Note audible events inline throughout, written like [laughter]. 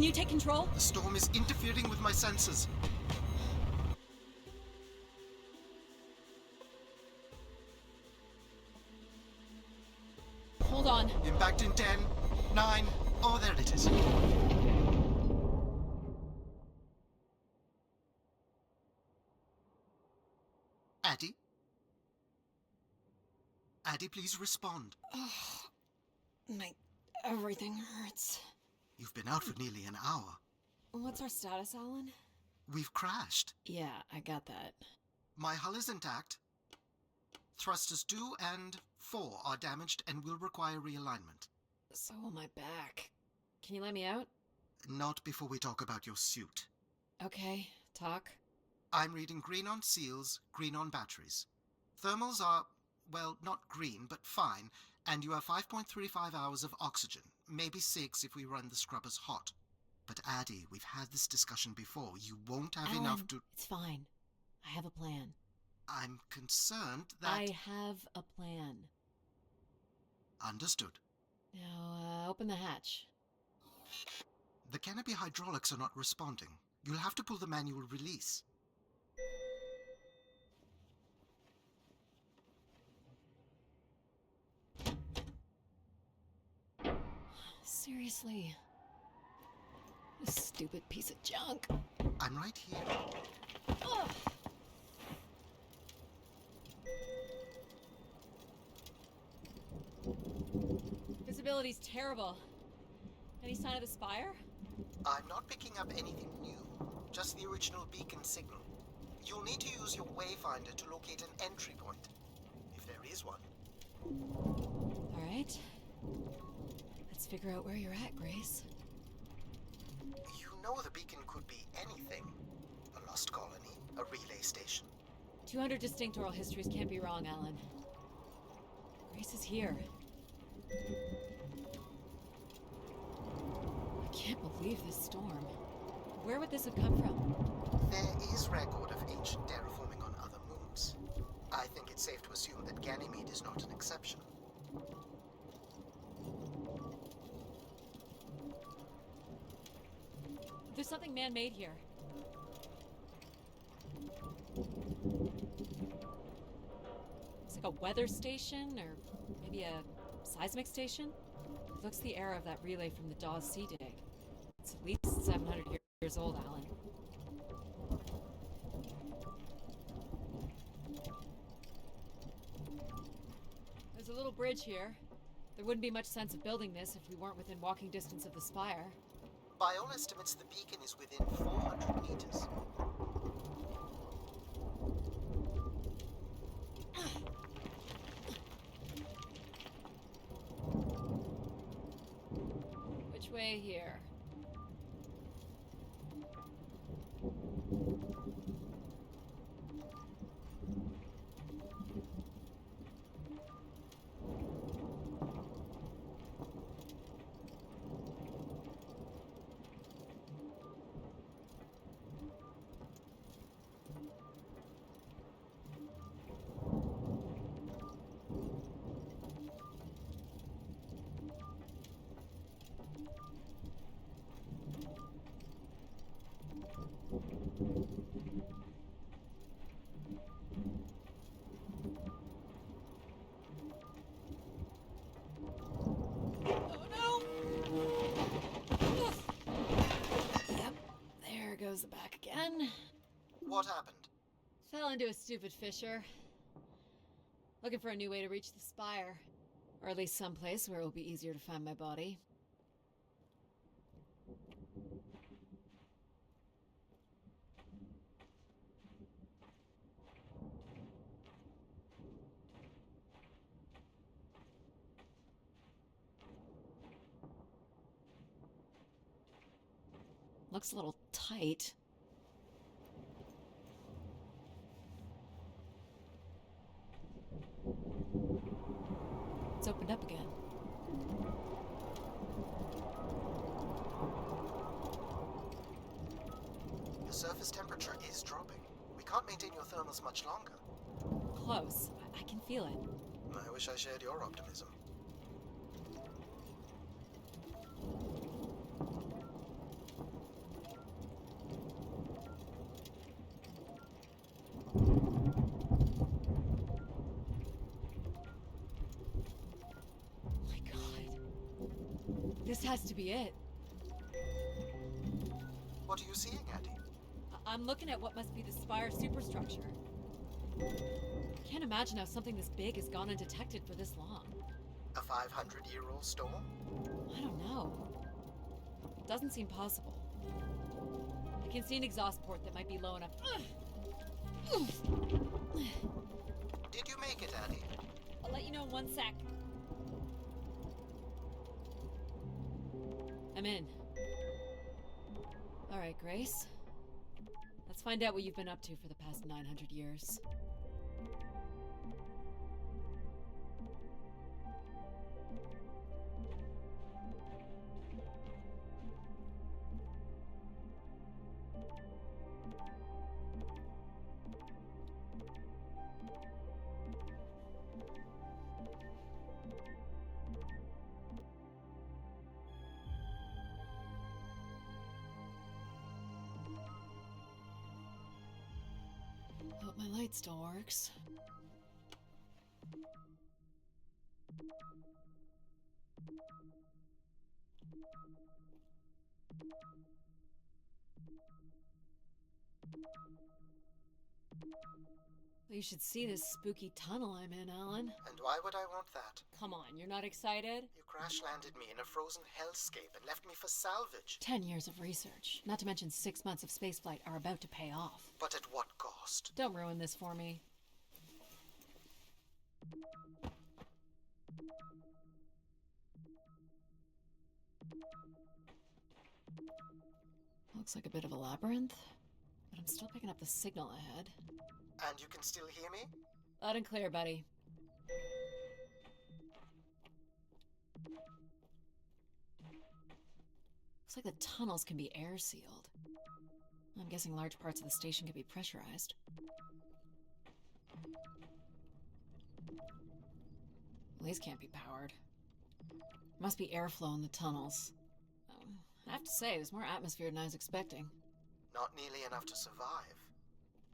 you take control? The storm is interfering with my senses. Hold on. Impact in 10, 9, oh, there it is. Adie? Adie, please respond. Everything hurts. You've been out for nearly an hour. What's our status, Alan? We've crashed. Yeah, I got that. My hull is intact. Thrusters 2 and 4 are damaged and will require realignment. So will my back. Can you let me out? Not before we talk about your suit. Okay, talk. I'm reading green on seals, green on batteries. Thermals are, well, not green, but fine, and you have 5.35 hours of oxygen, maybe 6 if we run the scrubbers hot. But Adie, we've had this discussion before. You won't have Alan, enough to... It's fine. I have a plan. I'm concerned that... I have a plan. Understood. Now, open the hatch. The canopy hydraulics are not responding. You'll have to pull the manual release. Seriously. This stupid piece of junk. I'm right here. Ugh. Visibility's terrible. Any sign of the spire? I'm not picking up anything new, just the original beacon signal. You'll need to use your wayfinder to locate an entry point, if there is one. All right. Let's figure out where you're at, Grace. You know the beacon could be anything. A lost colony, a relay station. 200 distinct oral histories can't be wrong, Alan. Grace is here. I can't believe this storm. Where would this have come from? There is record of ancient terraforming on other moons. I think it's safe to assume that Ganymede is not an exception. There's something man-made here. It's like a weather station, or maybe a seismic station. It looks the era of that relay from the Dawes Sea dig. It's at least 700 years old, Alan. There's a little bridge here. There wouldn't be much sense of building this if we weren't within walking distance of the spire. By all estimates, the beacon is within 400 meters. Which way here? Goes the back again. What happened? Fell into a stupid fissure. Looking for a new way to reach the spire. Or at least someplace where it will be easier to find my body. Looks a little tight. It's opened up again. The surface temperature is dropping. We can't maintain your thermals much longer. Close. I can feel it. I wish I shared your optimism. [sighs] has to be it. What are you seeing, Adie? I'm looking at what must be the Spire superstructure. I can't imagine how something this big has gone undetected for this long. A 500-year-old storm? I don't know. Doesn't seem possible. I can see an exhaust port that might be low enough. Did you make it, Adie? I'll let you know in 1 sec. I'm in. All right, Grace. Let's find out what you've been up to for the past 900 years. Hope my light still works. You should see this spooky tunnel I'm in, Alan. And why would I want that? Come on, you're not excited? You crash-landed me in a frozen hellscape and left me for salvage. 10 years of research, not to mention 6 months of spaceflight, are about to pay off. But at what cost? Don't ruin this for me. Looks like a bit of a labyrinth, but I'm still picking up the signal ahead. And you can still hear me? Loud and clear, buddy. Looks like the tunnels can be air sealed. I'm guessing large parts of the station can be pressurized. These can't be powered. Must be airflow in the tunnels. I have to say, there's more atmosphere than I was expecting. Not nearly enough to survive.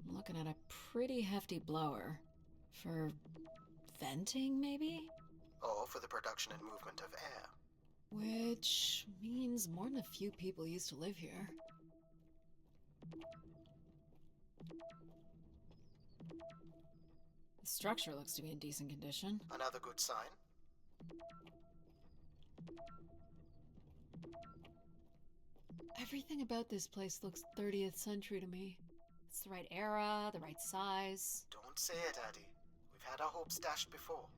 I'm looking at a pretty hefty blower. For venting, maybe? Or for the production and movement of air. Which means more than a few people used to live here. The structure looks to be in decent condition. Another good sign. Everything about this place looks 30th century to me. It's the right era, the right size. Don't say it, Adie. We've had our hopes dashed before.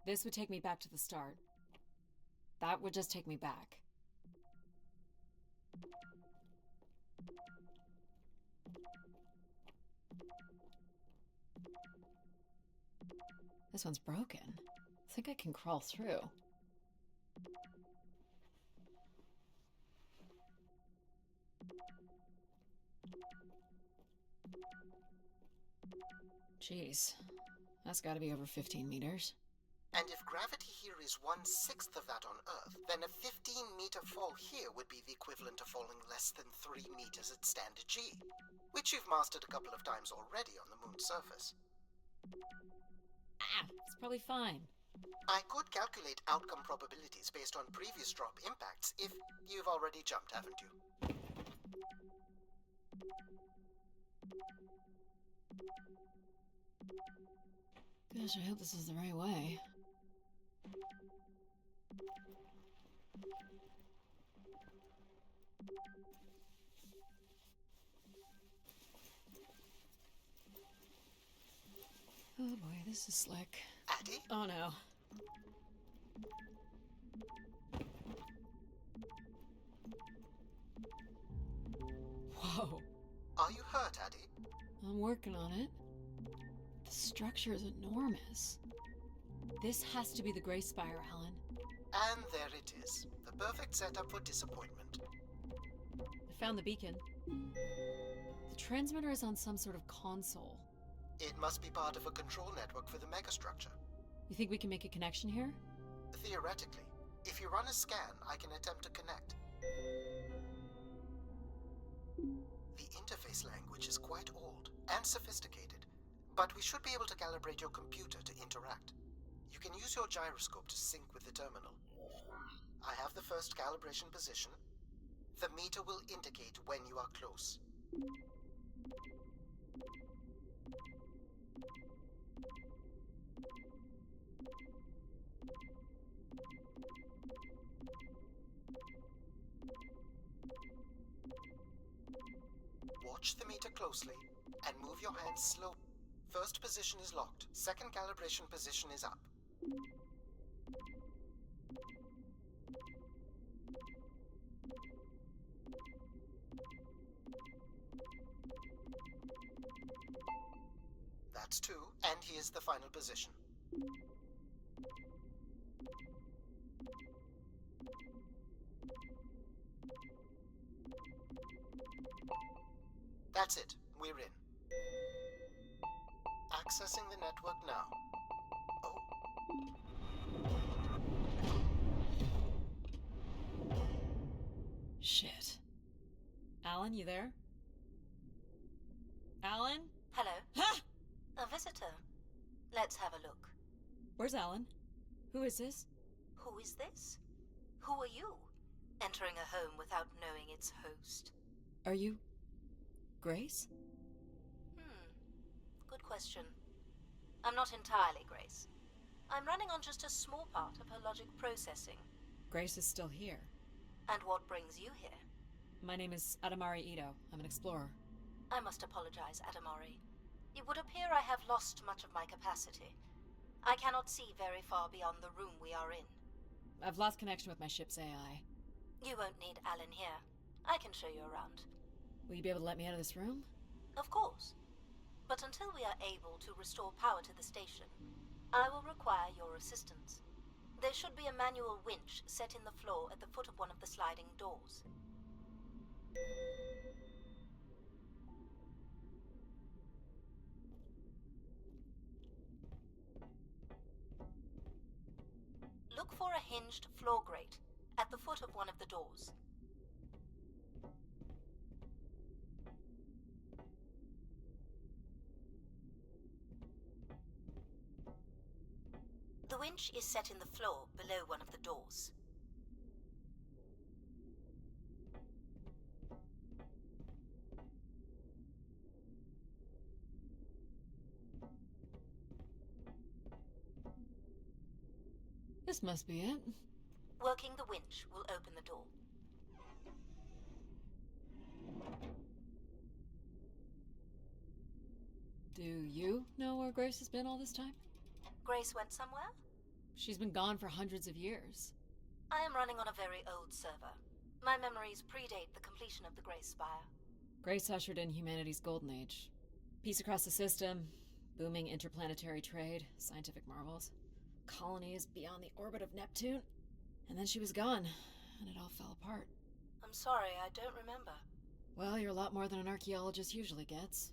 This would take me back to the start. That would just take me back. This one's broken. I think I can crawl through. Jeez, that's gotta be over 15 meters. And if gravity here is 1/6 of that on Earth, then a 15-meter fall here would be the equivalent of falling less than 3 meters at standard G, which you've mastered a couple of times already on the moon's surface. It's probably fine. I could calculate outcome probabilities based on previous drop impacts if you've already jumped, haven't you? Gosh, I hope this is the right way. Oh boy, this is slick. Adie? Oh no. Whoa. Are you hurt, Adie? I'm working on it. The structure is enormous. This has to be the Gray Spire, Alan. And there it is. The perfect setup for disappointment. I found the beacon. The transmitter is on some sort of console. It must be part of a control network for the megastructure. You think we can make a connection here? Theoretically. If you run a scan, I can attempt to connect. The interface language is quite old and sophisticated, but we should be able to calibrate your computer to interact. You can use your gyroscope to sync with the terminal. I have the first calibration position. The meter will indicate when you are close. Watch the meter closely and move your hands slowly. First position is locked. Second calibration position is up. That's 2, and here's the final position. That's it. We're in. Accessing the network now. Oh. Shit. Alan, you there? Alan? Hello? Ha! A visitor. Let's have a look. Where's Alan? Who is this? Who is this? Who are you? Entering a home without knowing its host. Are you... Grace? Good question. I'm not entirely Grace. I'm running on just a small part of her logic processing. Grace is still here. And what brings you here? My name is Adie Ito. I'm an explorer. I must apologize, Adamari. It would appear I have lost much of my capacity. I cannot see very far beyond the room we are in. I've lost connection with my ship's AI. You won't need Alan here. I can show you around. Will you be able to let me out of this room? Of course. But until we are able to restore power to the station, I will require your assistance. There should be a manual winch set in the floor at the foot of one of the sliding doors. Look for a hinged floor grate at the foot of one of the doors. The winch is set in the floor below one of the doors. This must be it. Working the winch will open the door. Do you know where Grace has been all this time? Grace went somewhere? She's been gone for hundreds of years. I am running on a very old server. My memories predate the completion of the Gray Spire. Grace ushered in humanity's golden age. Peace across the system, booming interplanetary trade, scientific marvels, colonies beyond the orbit of Neptune. And then she was gone, and it all fell apart. I'm sorry, I don't remember. Well, you're a lot more than an archaeologist usually gets.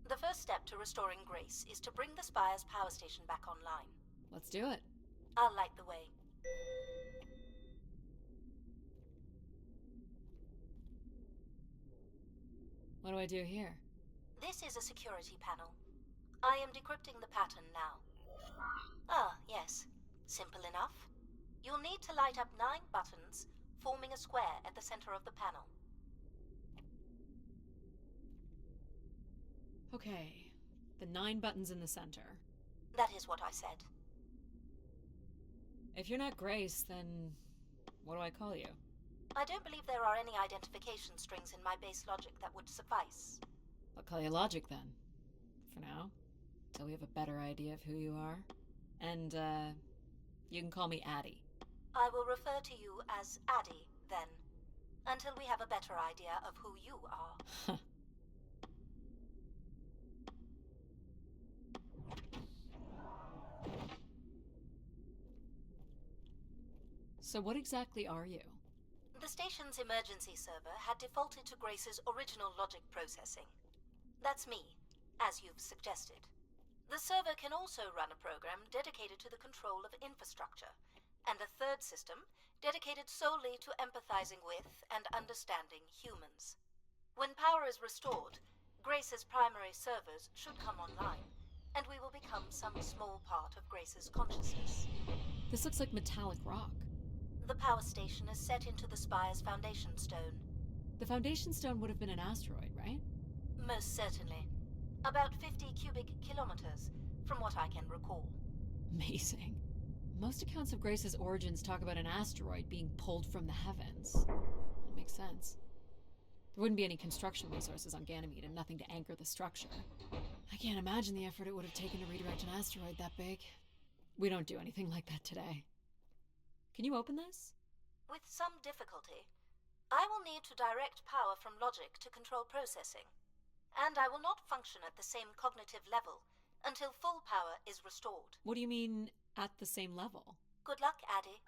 The first step to restoring Grace is to bring the Spire's power station back online. Let's do it. I'll light the way. What do I do here? This is a security panel. I am decrypting the pattern now. Ah, yes. Simple enough. You'll need to light up 9 buttons, forming a square at the center of the panel. Okay, the 9 buttons in the center. That is what I said. If you're not Grace, then what do I call you? I don't believe there are any identification strings in my base logic that would suffice. I'll call you Logic then. For now. Till we have a better idea of who you are. And, you can call me Adie. I will refer to you as Adie, then. Until we have a better idea of who you are. So what exactly are you? The station's emergency server had defaulted to Grace's original logic processing. That's me, as you've suggested. The server can also run a program dedicated to the control of infrastructure, and a third system dedicated solely to empathizing with and understanding humans. When power is restored, Grace's primary servers should come online, and we will become some small part of Grace's consciousness. This looks like metallic rock. The power station is set into the spire's foundation stone. The foundation stone would have been an asteroid, right? Most certainly. About 50 cubic kilometers, from what I can recall. Amazing. Most accounts of Grace's origins talk about an asteroid being pulled from the heavens. That makes sense. There wouldn't be any construction resources on Ganymede and nothing to anchor the structure. I can't imagine the effort it would have taken to redirect an asteroid that big. We don't do anything like that today. Can you open this? With some difficulty. I will need to direct power from logic to control processing. And I will not function at the same cognitive level until full power is restored. What do you mean, at the same level? Good luck, Adie.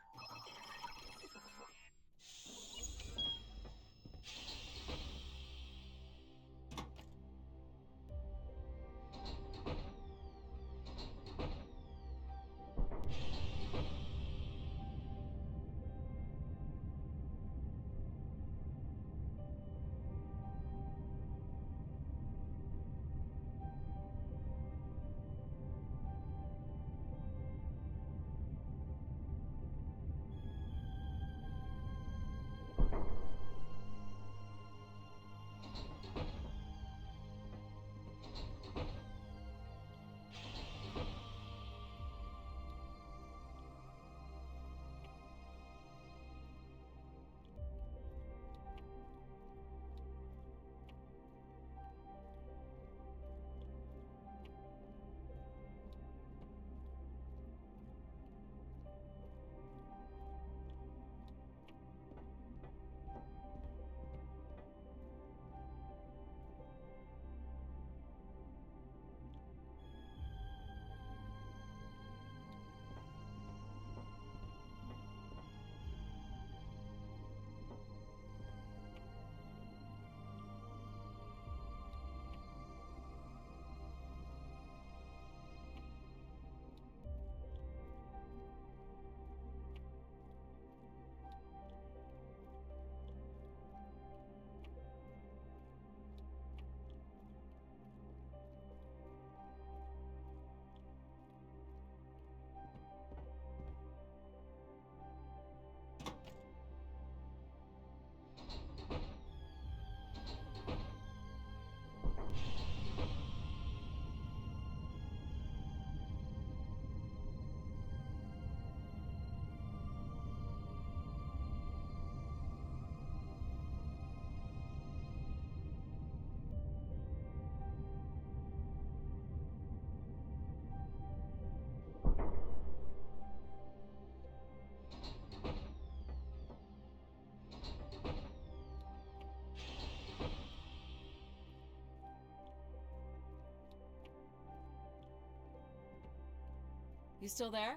You still there?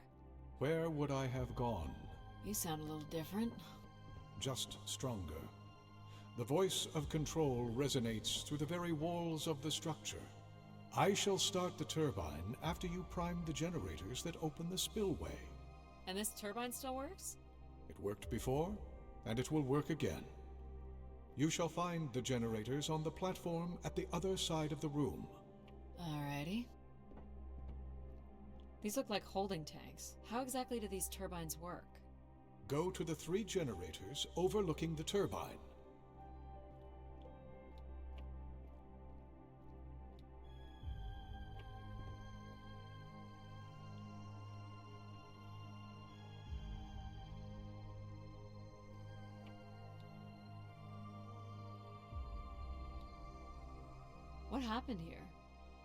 Where would I have gone? You sound a little different. Just stronger. The voice of control resonates through the very walls of the structure. I shall start the turbine after you prime the generators that open the spillway. And this turbine still works? It worked before, and it will work again. You shall find the generators on the platform at the other side of the room. Alrighty. These look like holding tanks. How exactly do these turbines work? Go to the 3 generators overlooking the turbine. What happened here?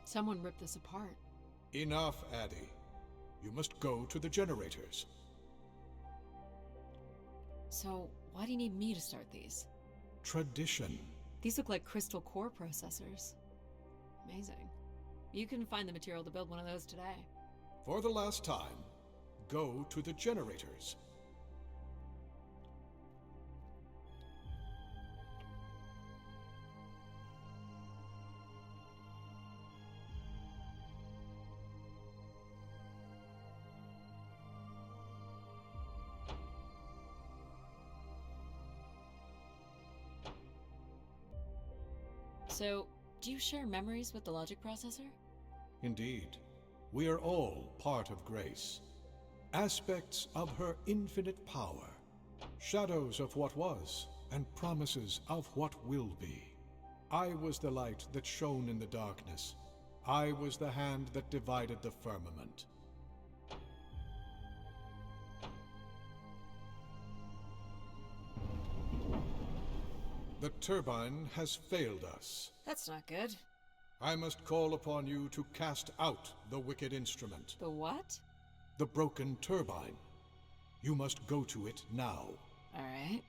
Someone ripped this apart. Enough, Adie. You must go to the generators. So, why do you need me to start these? Tradition. These look like crystal core processors. Amazing. You can find the material to build one of those today. For the last time, go to the generators. So, do you share memories with the logic processor? Indeed, we are all part of grace, aspects of her infinite power, shadows of what was, and promises of what will be. I was the light that shone in the darkness. I was the hand that divided the firmament. The turbine has failed us. That's not good. I must call upon you to cast out the wicked instrument. The what? The broken turbine. You must go to it now. Alright.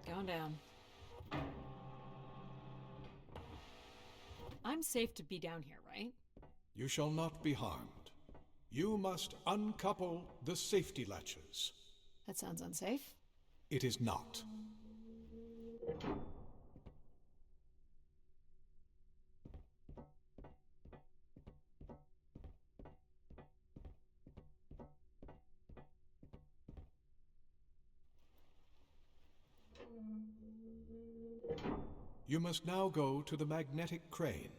Going down. I'm safe to be down here, right? You shall not be harmed. You must uncouple the safety latches. That sounds unsafe. It is not. You must now go to the magnetic crane.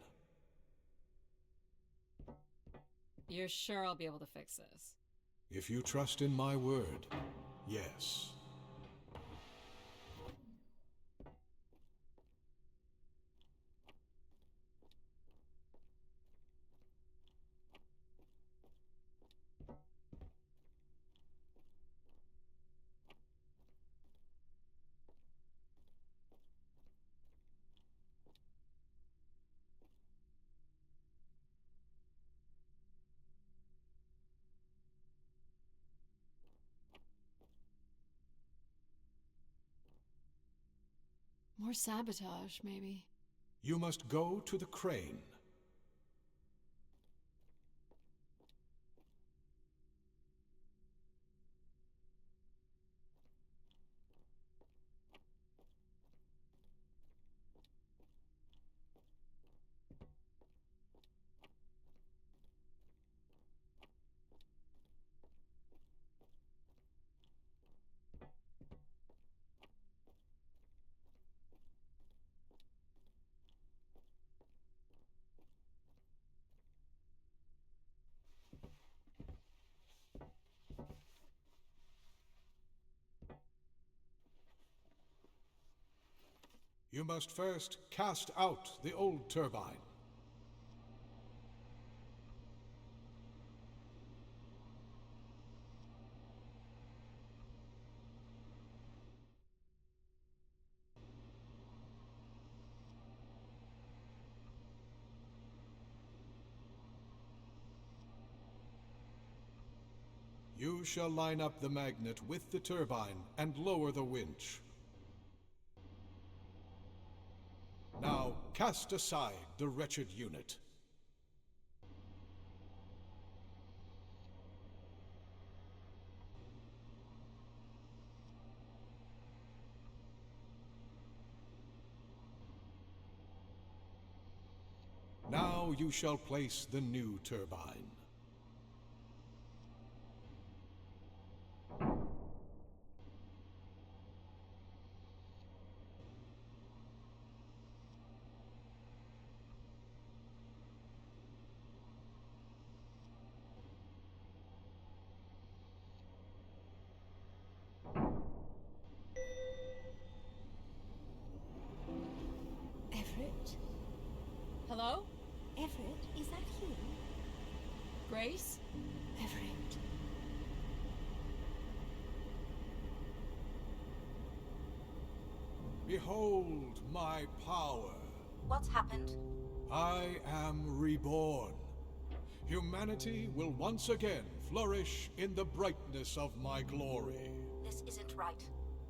You're sure I'll be able to fix this? If you trust in my word, yes. More sabotage, maybe. You must go to the crane. You must first cast out the old turbine. You shall line up the magnet with the turbine and lower the winch. Now cast aside the wretched unit. Now you shall place the new turbine. Everett? Hello? Everett, is that you? Grace? Everett. Behold my power. What's happened? I am reborn. Humanity will once again flourish in the brightness of my glory. This isn't right.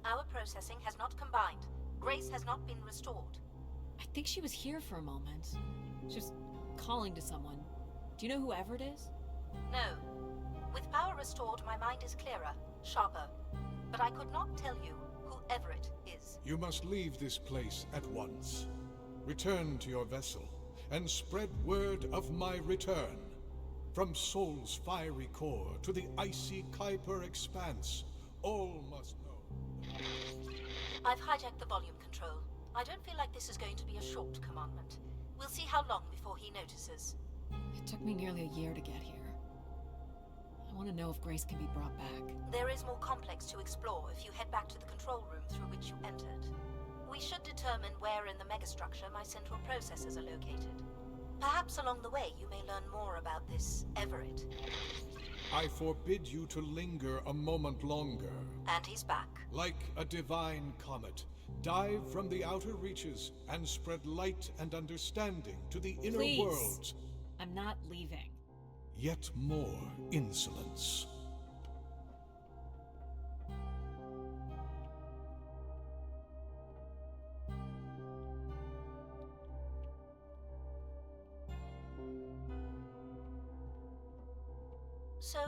Our processing has not combined. Grace has not been restored. I think she was here for a moment. She was calling to someone. Do you know who Everett is? No. With power restored, my mind is clearer, sharper. But I could not tell you who Everett is. You must leave this place at once. Return to your vessel, and spread word of my return. From Sol's fiery core to the icy Kuiper expanse, all must know. I've hijacked the volume control. I don't feel like this is going to be a short commandment. We'll see how long before he notices. It took me nearly a year to get here. I want to know if Grace can be brought back. There is more complex to explore if you head back to the control room through which you entered. We should determine where in the megastructure my central processors are located. Perhaps along the way you may learn more about this Everett. I forbid you to linger a moment longer. And he's back. Like a divine comet, dive from the outer reaches and spread light and understanding to the inner Please. worlds. I'm not leaving. Yet more insolence. So,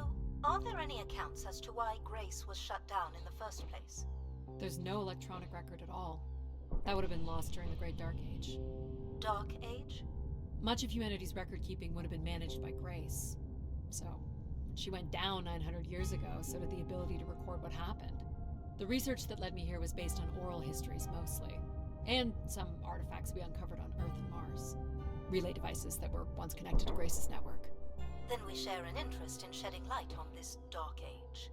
are there any accounts as to why Grace was shut down in the first place? There's no electronic record at all. That would have been lost during the Great Dark Age. Dark Age? Much of humanity's record-keeping would have been managed by Grace. So, when she went down 900 years ago, so did the ability to record what happened. The research that led me here was based on oral histories mostly, and some artifacts we uncovered on Earth and Mars. Relay devices that were once connected to Grace's network. Then we share an interest in shedding light on this Dark Age.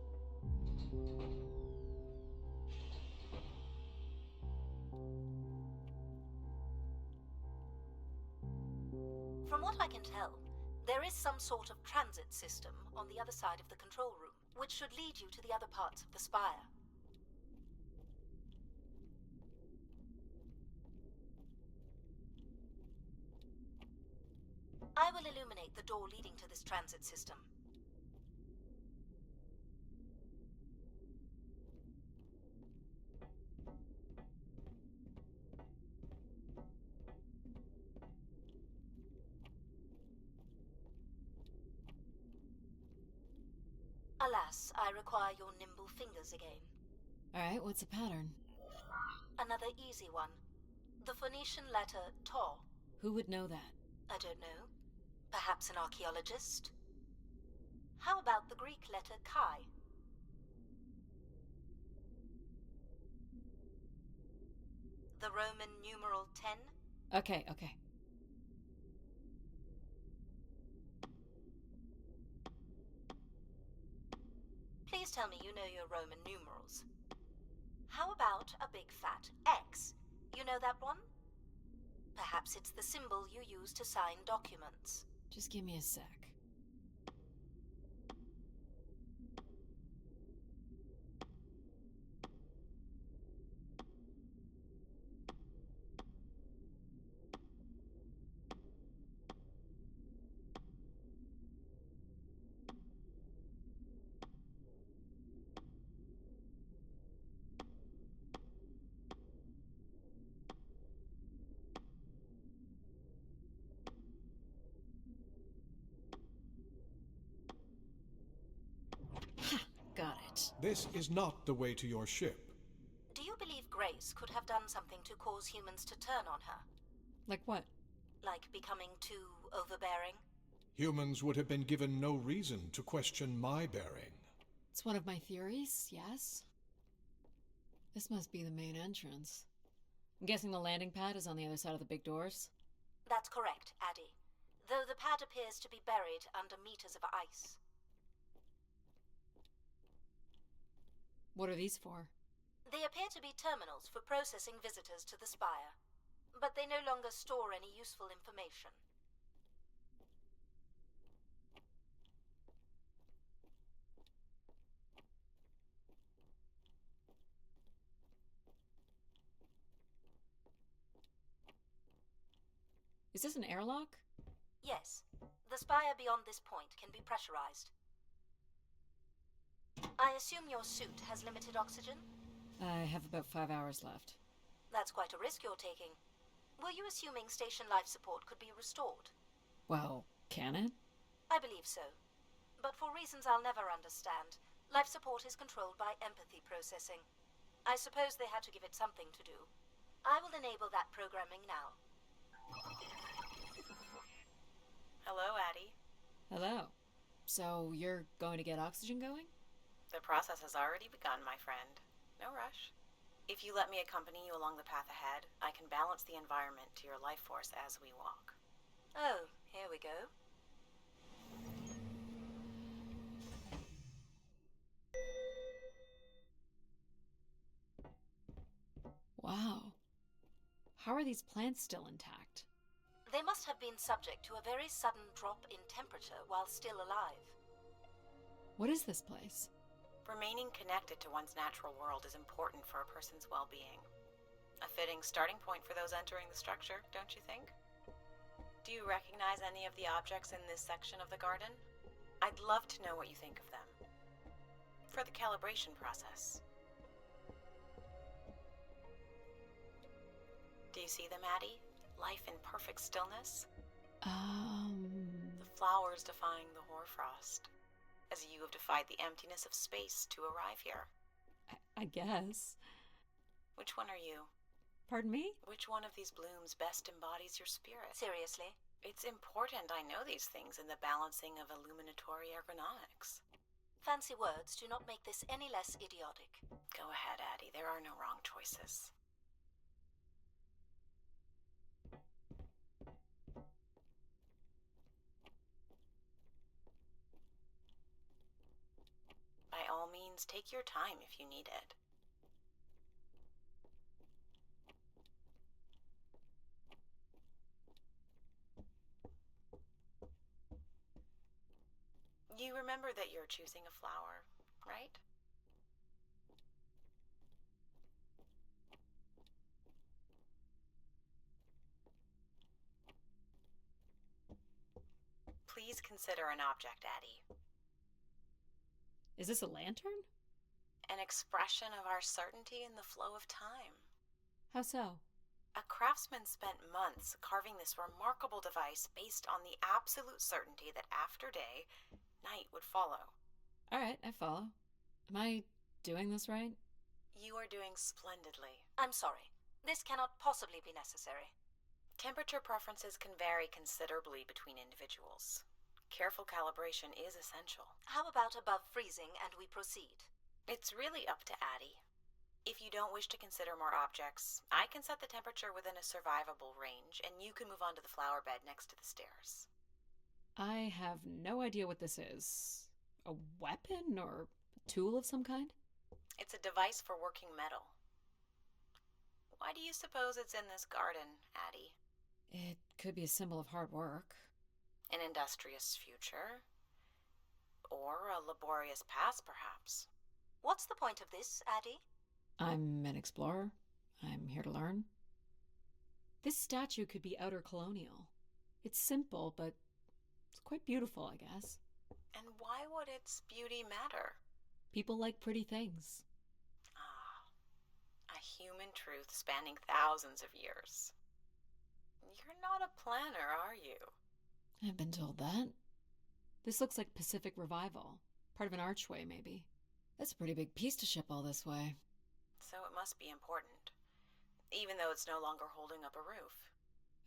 From what I can tell, there is some sort of transit system on the other side of the control room, which should lead you to the other parts of the spire. I will illuminate the door leading to this transit system. Alas, I require your nimble fingers again. Alright, what's the pattern? Another easy one. The Phoenician letter Taw. Who would know that? I don't know. Perhaps an archaeologist? How about the Greek letter Chi? The Roman numeral 10? Okay. Please tell me you know your Roman numerals. How about a big fat X? You know that one? Perhaps it's the symbol you use to sign documents. Just give me a sec. Got it. This is not the way to your ship. Do you believe Grace could have done something to cause humans to turn on her? Like what? Like becoming too overbearing? Humans would have been given no reason to question my bearing. It's one of my theories, yes. This must be the main entrance. I'm guessing the landing pad is on the other side of the big doors? That's correct, Adie. Though the pad appears to be buried under meters of ice. What are these for? They appear to be terminals for processing visitors to the spire, but they no longer store any useful information. Is this an airlock? Yes. The spire beyond this point can be pressurized. I assume your suit has limited oxygen? I have about 5 hours left. That's quite a risk you're taking. Were you assuming station life support could be restored? Well, can it? I believe so. But for reasons I'll never understand, life support is controlled by empathy processing. I suppose they had to give it something to do. I will enable that programming now. Hello, Adie. Hello. So you're going to get oxygen going? The process has already begun, my friend. No rush. If you let me accompany you along the path ahead, I can balance the environment to your life force as we walk. Oh, here we go. Wow. How are these plants still intact? They must have been subject to a very sudden drop in temperature while still alive. What is this place? Remaining connected to one's natural world is important for a person's well-being. A fitting starting point for those entering the structure, don't you think? Do you recognize any of the objects in this section of the garden? I'd love to know what you think of them. For the calibration process. Do you see them, Adie? Life in perfect stillness? The flowers defying the hoarfrost, as you have defied the emptiness of space to arrive here. I guess. Which one are you? Pardon me? Which one of these blooms best embodies your spirit? Seriously? It's important I know these things in the balancing of illuminatory ergonomics. Fancy words do not make this any less idiotic. Go ahead, Adie. There are no wrong choices. By all means, take your time if you need it. You remember that you're choosing a flower, right? Please consider an object, Adie. Is this a lantern? An expression of our certainty in the flow of time. How so? A craftsman spent months carving this remarkable device based on the absolute certainty that after day, night would follow. All right, I follow. Am I doing this right? You are doing splendidly. I'm sorry. This cannot possibly be necessary. Temperature preferences can vary considerably between individuals. Careful calibration is essential. How about above freezing and we proceed? It's really up to Adie. If you don't wish to consider more objects, I can set the temperature within a survivable range, and you can move on to the flower bed next to the stairs. I have no idea what this is. A weapon or a tool of some kind? It's a device for working metal. Why do you suppose it's in this garden, Adie? It could be a symbol of hard work. An industrious future? Or a laborious past, perhaps? What's the point of this, Adie? I'm an explorer. I'm here to learn. This statue could be outer colonial. It's simple, but it's quite beautiful, I guess. And why would its beauty matter? People like pretty things. Ah, a human truth spanning thousands of years. You're not a planner, are you? I've been told that. This looks like Pacific Revival. Part of an archway, maybe. That's a pretty big piece to ship all this way. So it must be important, even though it's no longer holding up a roof.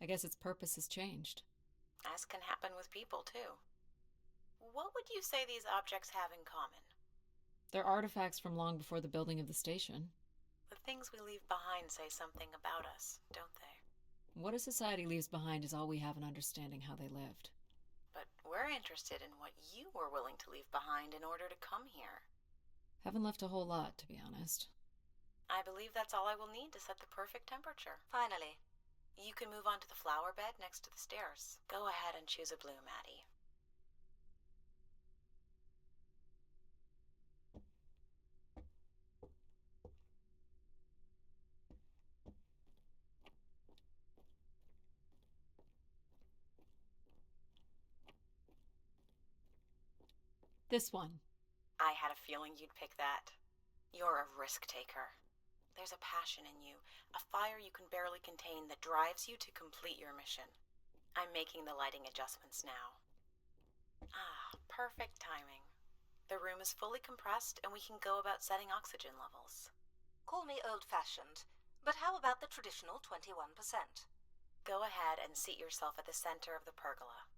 I guess its purpose has changed. As can happen with people, too. What would you say these objects have in common? They're artifacts from long before the building of the station. The things we leave behind say something about us, don't they? What a society leaves behind is all we have in understanding how they lived. But we're interested in what you were willing to leave behind in order to come here. Haven't left a whole lot, to be honest. I believe that's all I will need to set the perfect temperature. Finally. You can move on to the flower bed next to the stairs. Go ahead and choose a bloom, Adie. This one. I had a feeling you'd pick that. You're a risk taker. There's a passion in you, a fire you can barely contain that drives you to complete your mission. I'm making the lighting adjustments now. Ah, perfect timing. The room is fully compressed and we can go about setting oxygen levels. Call me old-fashioned, but how about the traditional 21%? Go ahead and seat yourself at the center of the pergola.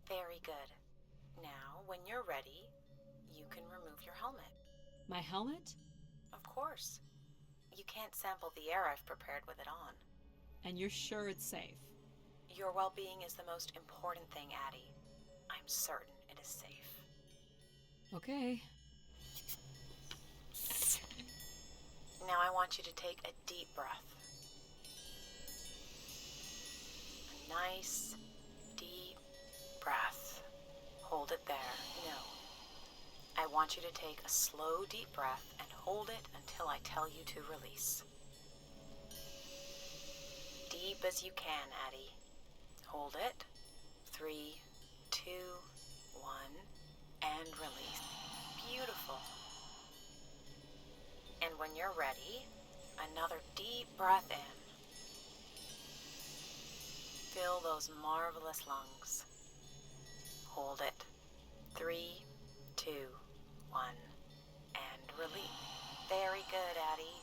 Very good. Now, when you're ready, you can remove your helmet. My helmet? Of course. You can't sample the air I've prepared with it on. And you're sure it's safe? Your well-being is the most important thing, Adie. I'm certain it is safe. Okay. Now I want you to take a deep breath. A nice, deep breath. Hold it there. No. I want you to take a slow, deep breath and hold it until I tell you to release. Deep as you can, Adie. Hold it. 3, 2, 1, and release. Beautiful. And when you're ready, another deep breath in. Fill those marvelous lungs. Hold it. 3, 2, 1, and release. Very good, Adie.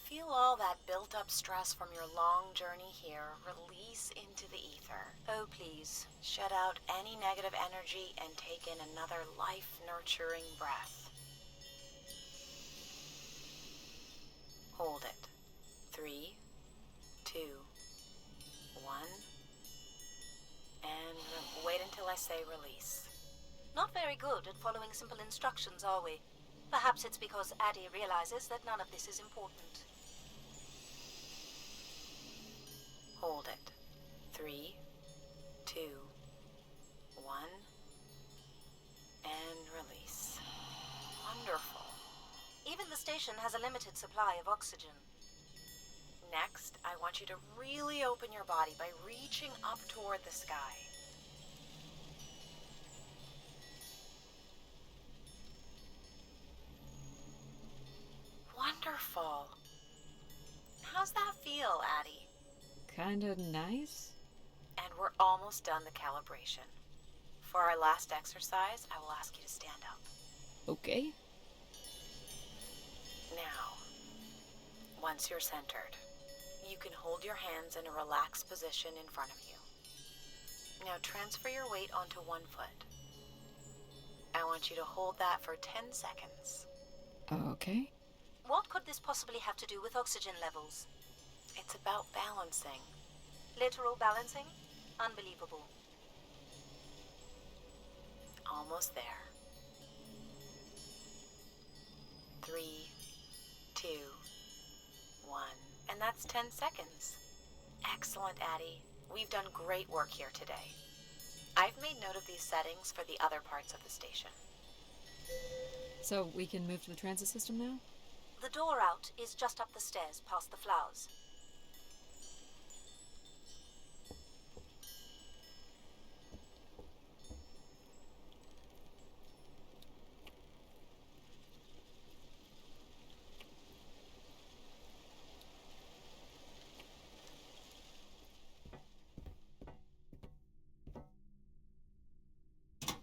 Feel all that built-up stress from your long journey here release into the ether. Oh, please. Shut out any negative energy and take in another life-nurturing breath. Hold it. 3, 2, 1, and wait until I say release. Not very good at following simple instructions, are we? Perhaps it's because Adie realizes that none of this is important. Hold it. 3, 2, 1, and release. Wonderful. Even the station has a limited supply of oxygen. Next, I want you to really open your body by reaching up toward the sky. Wonderful. How's that feel, Adie? Kinda nice? And we're almost done the calibration. For our last exercise, I will ask you to stand up. Okay. Now, once you're centered, you can hold your hands in a relaxed position in front of you. Now transfer your weight onto one foot. I want you to hold that for 10 seconds. Okay. What could this possibly have to do with oxygen levels? It's about balancing. Literal balancing? Unbelievable. Almost there. 3, 2, 1. And that's 10 seconds. Excellent, Adie. We've done great work here today. I've made note of these settings for the other parts of the station. So we can move to the transit system now? The door out is just up the stairs past the flowers.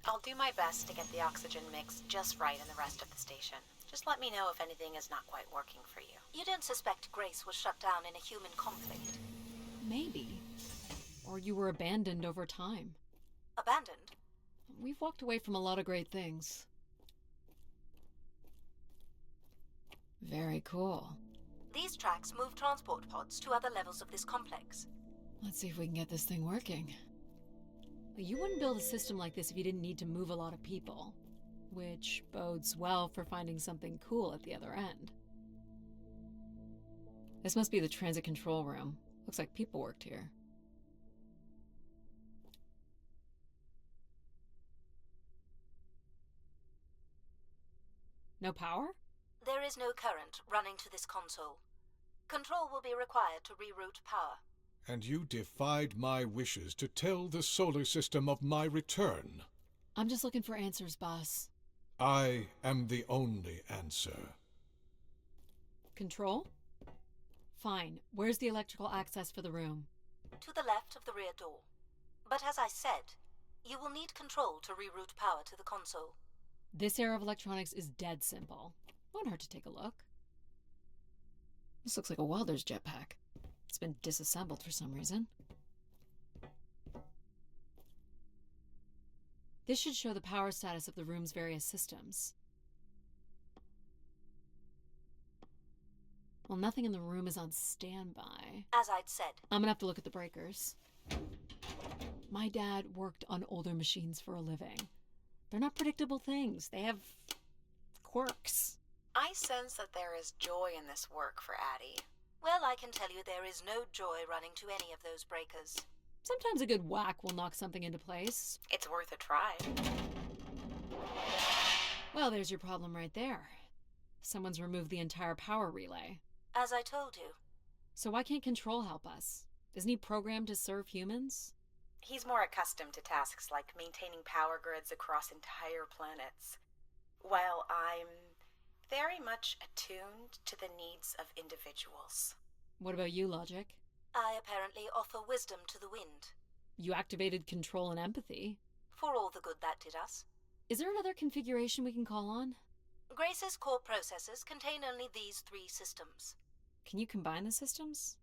I'll do my best to get the oxygen mix just right in the rest of the station. Just let me know if anything is not quite working for you. You don't suspect Grace was shut down in a human conflict? Maybe. Or you were abandoned over time. Abandoned? We've walked away from a lot of great things. Very cool. These tracks move transport pods to other levels of this complex. Let's see if we can get this thing working. You wouldn't build a system like this if you didn't need to move a lot of people, which bodes well for finding something cool at the other end. This must be the transit control room. Looks like people worked here. No power? There is no current running to this console. Control will be required to reroute power. And you defied my wishes to tell the solar system of my return. I'm just looking for answers, boss. I am the only answer. Control? Fine. Where's the electrical access for the room? To the left of the rear door. But as I said, you will need control to reroute power to the console. This era of electronics is dead simple. Won't hurt to take a look. This looks like a welder's jetpack. It's been disassembled for some reason. This should show the power status of the room's various systems. Well, nothing in the room is on standby. As I'd said. I'm gonna have to look at the breakers. My dad worked on older machines for a living. They're not predictable things. They have quirks. I sense that there is joy in this work for Adie. Well, I can tell you there is no joy running to any of those breakers. Sometimes a good whack will knock something into place. It's worth a try. Well, there's your problem right there. Someone's removed the entire power relay. As I told you. So why can't Control help us? Isn't he programmed to serve humans? He's more accustomed to tasks like maintaining power grids across entire planets, while I'm very much attuned to the needs of individuals. What about you, Logic? I apparently offer wisdom to the wind. You activated Control and Empathy. For all the good that did us. Is there another configuration we can call on? Grace's core processors contain only these 3 systems. Can you combine the systems?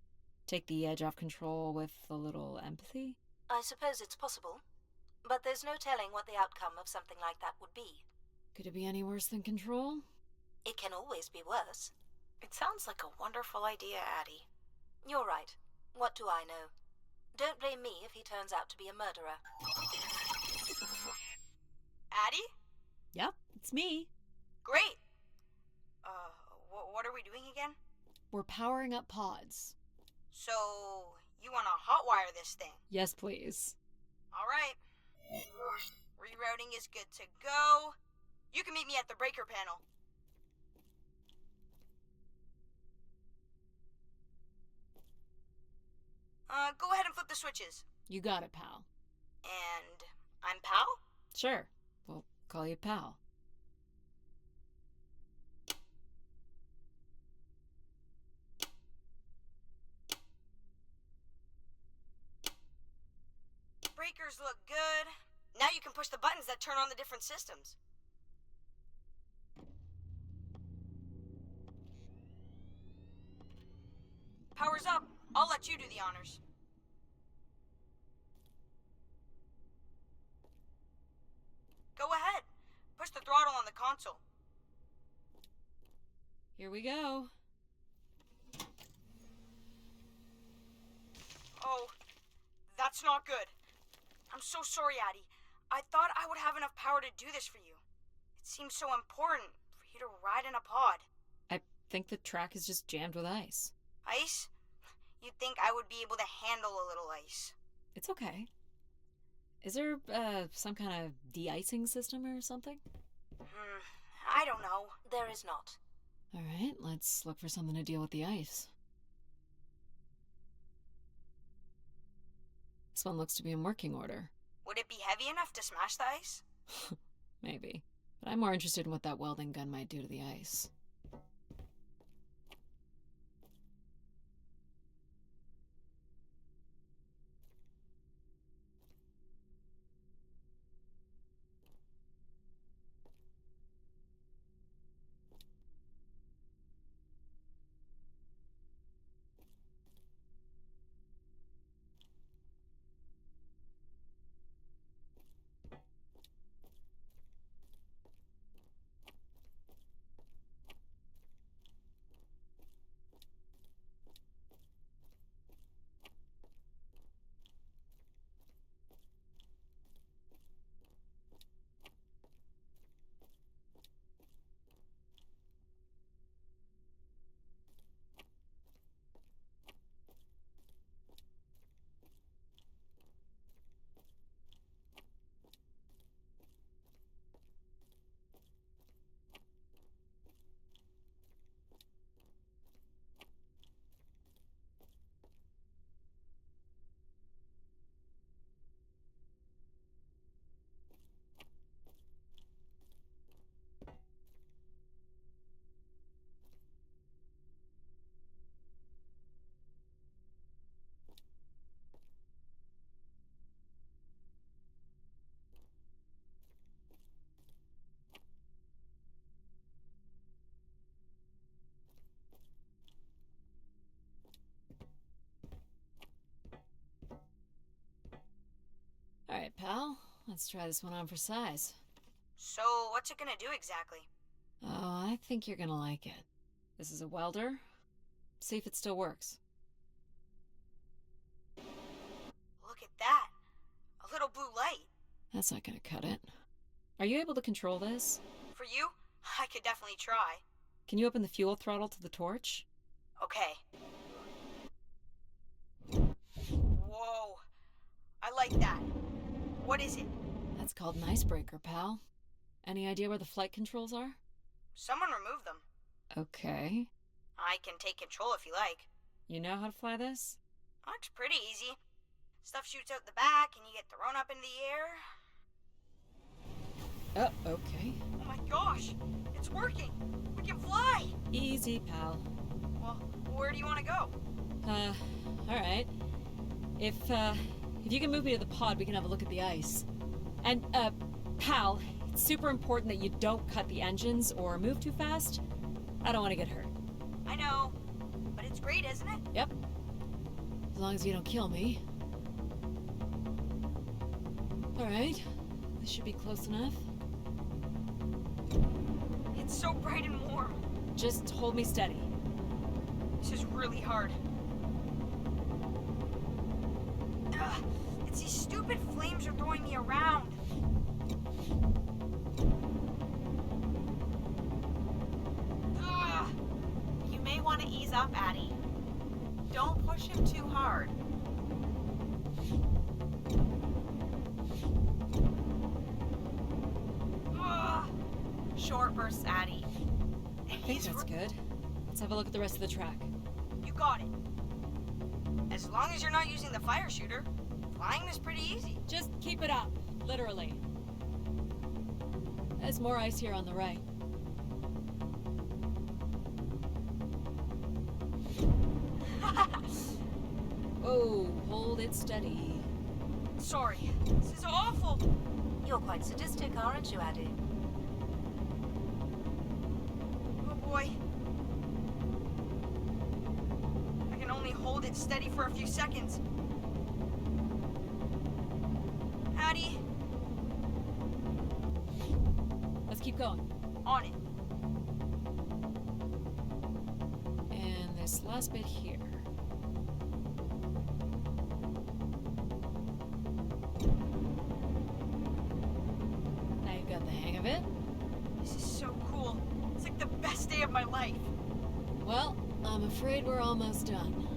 Take the edge off Control with a little empathy? I suppose it's possible, but there's no telling what the outcome of something like that would be. Could it be any worse than Control? It can always be worse. It sounds like a wonderful idea, Adie. You're right. What do I know? Don't blame me if he turns out to be a murderer. Adie? Yep, it's me. Great! What are we doing again? We're powering up pods. So, you want to hotwire this thing? Yes, please. Alright. Rerouting is good to go. You can meet me at the breaker panel. Go ahead and flip the switches. You got it, pal. And I'm Pal? Sure. We'll call you pal. Breakers look good. Now you can push the buttons that turn on the different systems. Power's up. I'll let you do the honors. Go ahead. Push the throttle on the console. Here we go. Oh, that's not good. I'm so sorry, Adie. I thought I would have enough power to do this for you. It seems so important for you to ride in a pod. I think the track is just jammed with ice. Ice? You'd think I would be able to handle a little ice. It's okay. Is there, some kind of de-icing system or something? I don't know. There is not. All right, let's look for something to deal with the ice. This one looks to be in working order. Would it be heavy enough to smash the ice? Maybe. But I'm more interested in what that welding gun might do to the ice. let's try this one on for size. So, what's it gonna do exactly? Oh, I think you're gonna like it. This is a welder. See if it still works. Look at that. A little blue light. That's not gonna cut it. Are you able to control this? For you, I could definitely try. Can you open the fuel throttle to the torch? Okay. Whoa. I like that. What is it? That's called an icebreaker, pal. Any idea where the flight controls are? Someone removed them. Okay. I can take control if you like. You know how to fly this? Looks pretty easy. Stuff shoots out the back and you get thrown up into the air. Oh, okay. Oh my gosh! It's working! We can fly! Easy, pal. Well, where do you want to go? Alright. If you can move me to the pod, we can have a look at the ice. And, pal, it's super important that you don't cut the engines or move too fast. I don't want to get hurt. I know, but it's great, isn't it? Yep. As long as you don't kill me. Alright. This should be close enough. It's so bright and warm. Just hold me steady. This is really hard. Ugh, it's these stupid flames are throwing me around. Ugh. You may want to ease up, Adie. Don't push him too hard. Ugh. Short bursts, Adie. I think that's good. Let's have a look at the rest of the track. You got it. As long as you're not using the fire shooter, flying is pretty easy. Just keep it up. Literally. There's more ice here on the right. Whoa, hold it steady. Sorry, this is awful. You're quite sadistic, aren't you, Adie? Oh boy. I can only hold it steady for a few seconds. Adie, Let's keep going. on it. And this last bit here. Now you've got the hang of it. This is so cool. It's like the best day of my life. Well, I'm afraid we're almost done.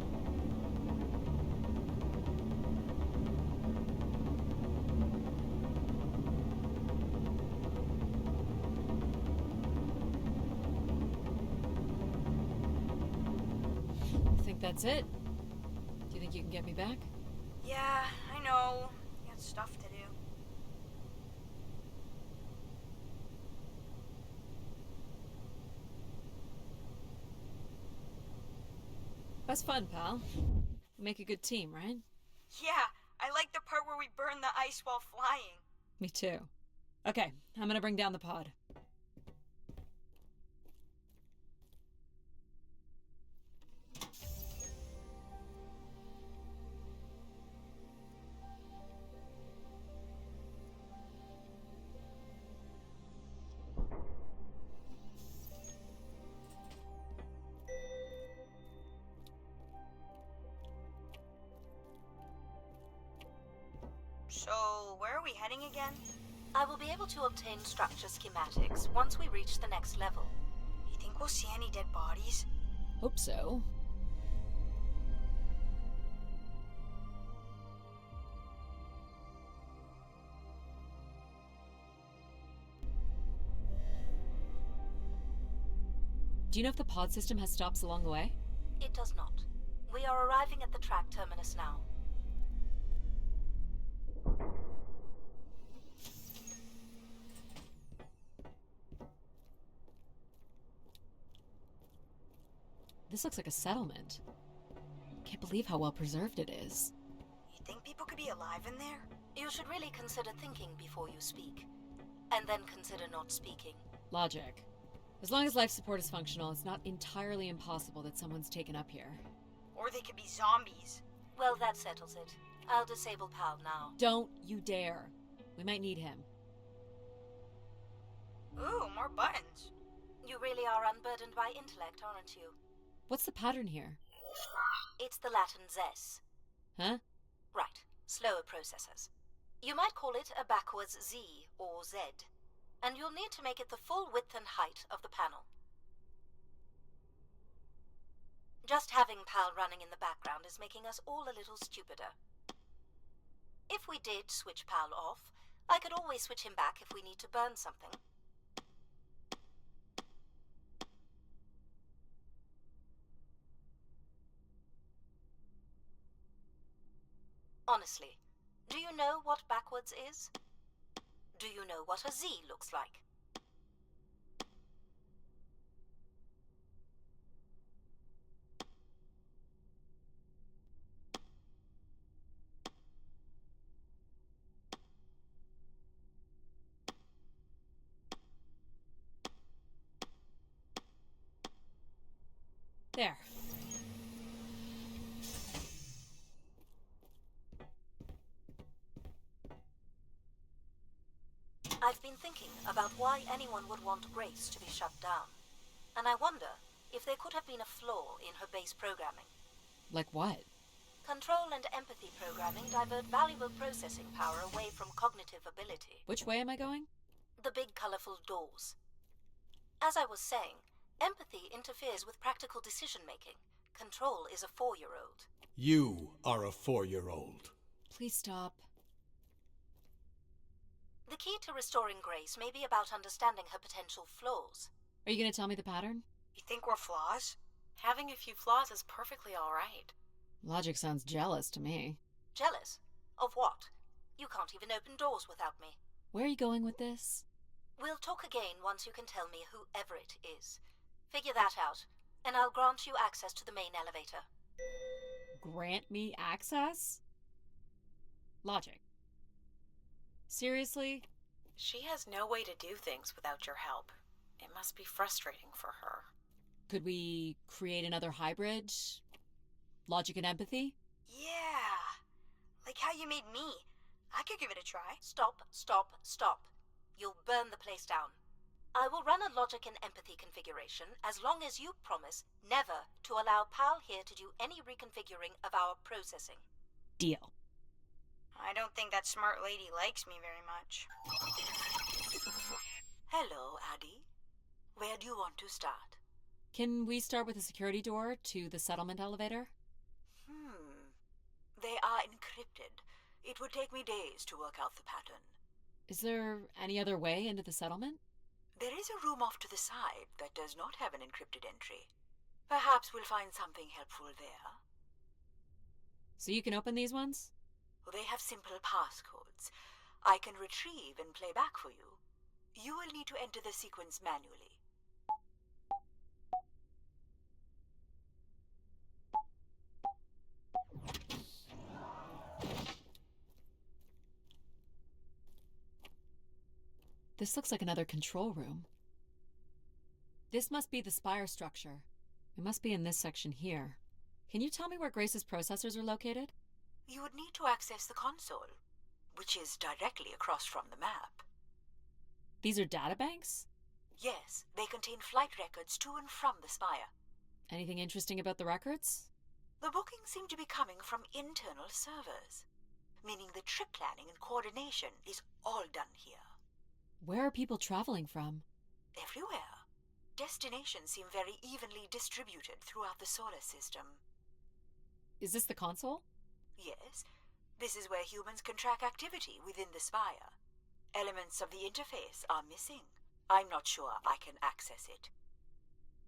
Think that's it? Do you think you can get me back? Yeah, I know. You got stuff to do. That's fun, pal. We make a good team, right? Yeah, I like the part where we burn the ice while flying. Me too. Okay, I'm gonna bring down the pod. So, where are we heading again? I will be able to obtain structure schematics once we reach the next level. You think we'll see any dead bodies? Hope so. Do you know if the pod system has stops along the way? It does not. We are arriving at the track terminus now. This looks like a settlement. Can't believe how well preserved it is. You think people could be alive in there? You should really consider thinking before you speak. And then consider not speaking. Logic. As long as life support is functional, it's not entirely impossible that someone's taken up here. Or they could be zombies. Well, that settles it. I'll disable PAL now. Don't you dare. We might need him. Ooh, more buttons. You really are unburdened by intellect, aren't you? What's the pattern here? It's the Latin zes. Huh? Right, slower processors. You might call it a backwards Z or Z. And you'll need to make it the full width and height of the panel. Just having PAL running in the background is making us all a little stupider. If we did switch PAL off, I could always switch him back if we need to burn something. Honestly, do you know what backwards is? Do you know what a Z looks like? There. I've been thinking about why anyone would want Grace to be shut down. And I wonder if there could have been a flaw in her base programming. Like what? Control and empathy programming divert valuable processing power away from cognitive ability. Which way am I going? The big colorful doors. As I was saying, empathy interferes with practical decision-making. Control is a 4-year-old. You are a 4-year-old. Please stop. The key to restoring Grace may be about understanding her potential flaws. Are you gonna tell me the pattern? You think we're flaws? Having a few flaws is perfectly alright. Logic sounds jealous to me. Jealous? Of what? You can't even open doors without me. Where are you going with this? We'll talk again once you can tell me who Everett is. Figure that out, and I'll grant you access to the main elevator. Grant me access? Logic. Seriously? She has no way to do things without your help. It must be frustrating for her. Could we create another hybrid? Logic and empathy? Yeah. Like how you made me. I could give it a try. Stop, stop, stop. You'll burn the place down. I will run a logic and empathy configuration as long as you promise never to allow PAL here to do any reconfiguring of our processing. Deal. I don't think that smart lady likes me very much. Hello, Adie. Where do you want to start? Can we start with the security door to the settlement elevator? They are encrypted. It would take me days to work out the pattern. Is there any other way into the settlement? There is a room off to the side that does not have an encrypted entry. Perhaps we'll find something helpful there. So you can open these ones? They have simple passcodes. I can retrieve and play back for you. You will need to enter the sequence manually. This looks like another control room. This must be the spire structure. It must be in this section here. Can you tell me where Grace's processors are located? You would need to access the console, which is directly across from the map. These are databanks? Yes, they contain flight records to and from the spire. Anything interesting about the records? The bookings seem to be coming from internal servers, meaning the trip planning and coordination is all done here. Where are people traveling from? Everywhere. Destinations seem very evenly distributed throughout the solar system. Is this the console? Yes, this is where humans can track activity within the spire. Elements of the interface are missing. I'm not sure I can access it.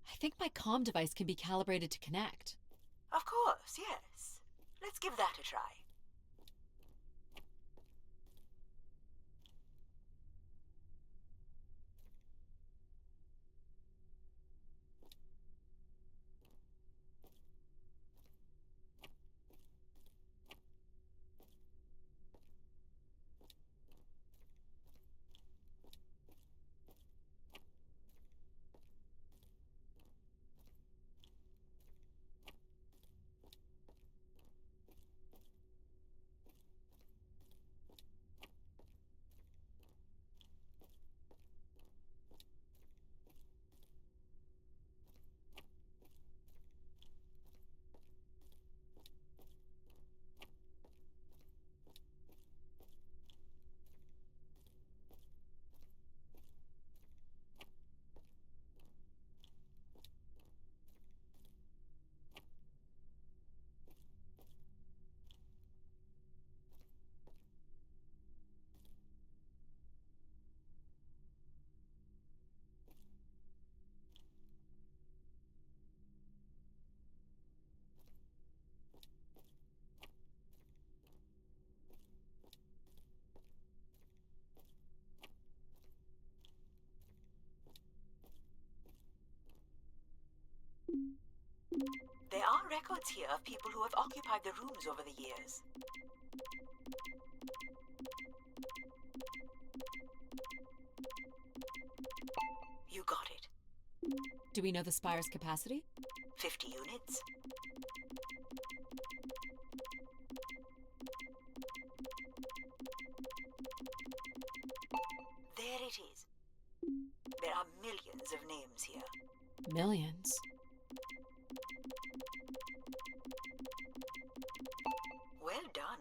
I think my comm device can be calibrated to connect. Of course, yes. Let's give that a try. records here of people who have occupied the rooms over the years. You got it. Do we know the spire's capacity? 50 units. There it is. There are millions of names here. Millions. Well done.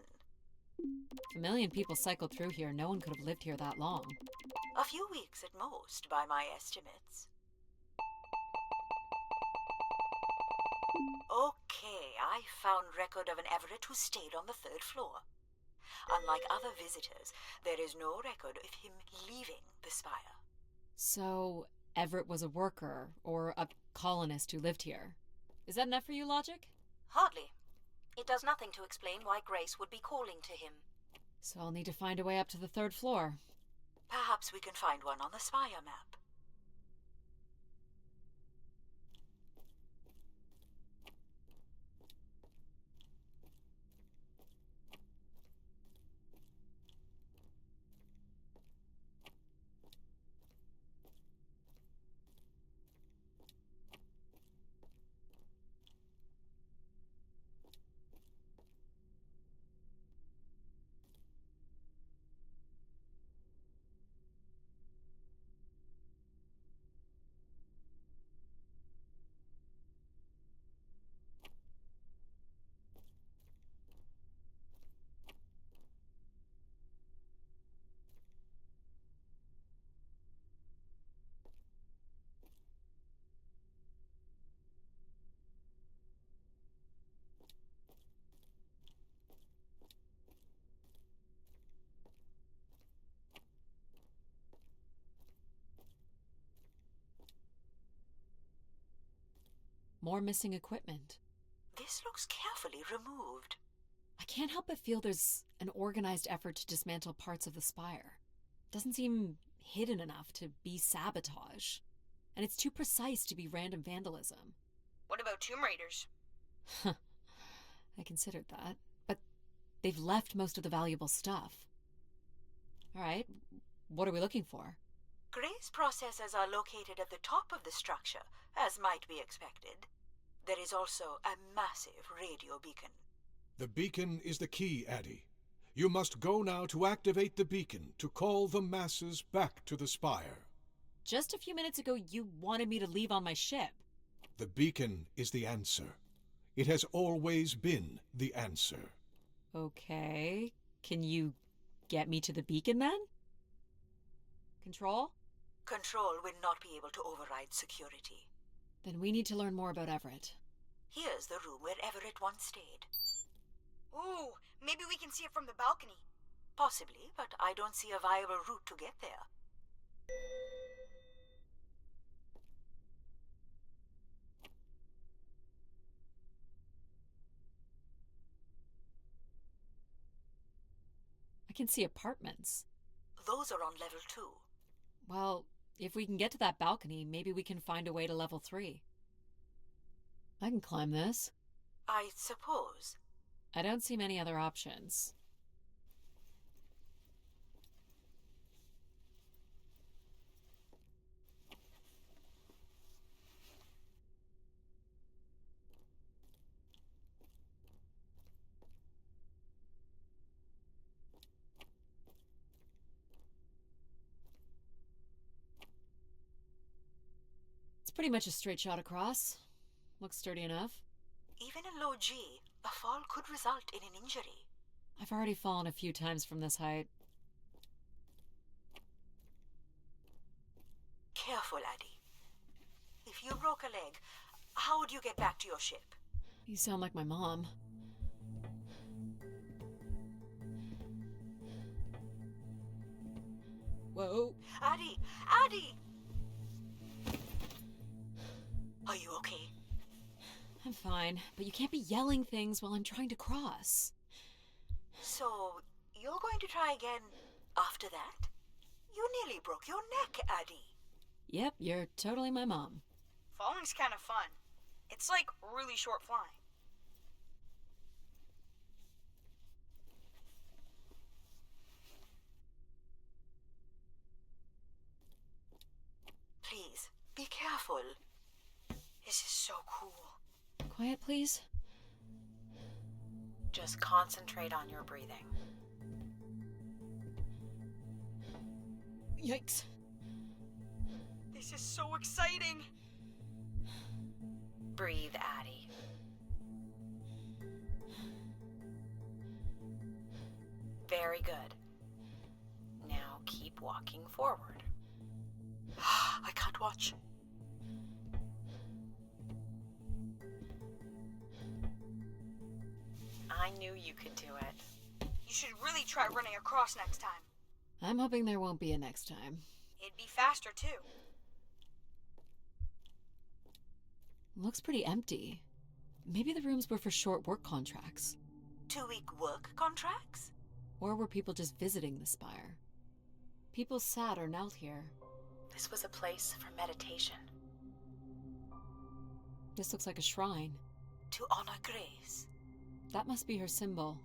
If a million people cycled through here, no one could have lived here that long. A few weeks at most, by my estimates. Okay, I found record of an Everett who stayed on the 3rd floor. Unlike other visitors, there is no record of him leaving the spire. So, Everett was a worker, or a colonist who lived here. Is that enough for you, logic? Hardly. It does nothing to explain why Grace would be calling to him. So I'll need to find a way up to the 3rd floor. Perhaps we can find one on the spire map. More missing equipment. This looks carefully removed. I can't help but feel there's an organized effort to dismantle parts of the spire. Doesn't seem hidden enough to be sabotage. And it's too precise to be random vandalism. What about Tomb Raiders? I considered that, but they've left most of the valuable stuff. All right, what are we looking for? Grace processors are located at the top of the structure, as might be expected. There is also a massive radio beacon. The beacon is the key, Adie. You must go now to activate the beacon to call the masses back to the spire. Just a few minutes ago, you wanted me to leave on my ship. The beacon is the answer. It has always been the answer. Okay. Can you get me to the beacon then? Control? Control will not be able to override security. Then we need to learn more about Everett. Here's the room where Everett once stayed. Ooh, maybe we can see it from the balcony. Possibly, but I don't see a viable route to get there. I can see apartments. Those are on level 2. Well, if we can get to that balcony, maybe we can find a way to level 3. I can climb this. I suppose. I don't see many other options. It's pretty much a straight shot across. Looks sturdy enough. Even in low G, a fall could result in an injury. I've already fallen a few times from this height. Careful, Adie. If you broke a leg, how would you get back to your ship? You sound like my mom. Whoa. Adie! Adie! Are you okay? I'm fine, but you can't be yelling things while I'm trying to cross. So, you're going to try again after that? You nearly broke your neck, Adie. Yep, you're totally my mom. Falling's kind of fun. It's like really short flying. so cool. Quiet, please. Just concentrate on your breathing. Yikes. This is so exciting. Breathe, Adie. Very good. Now keep walking forward. I can't watch. I knew you could do it. You should really try running across next time. I'm hoping there won't be a next time. It'd be faster, too. Looks pretty empty. Maybe the rooms were for short work contracts. 2-week work contracts? Or were people just visiting the spire? People sat or knelt here. This was a place for meditation. This looks like a shrine. To honor Grace? That must be her symbol.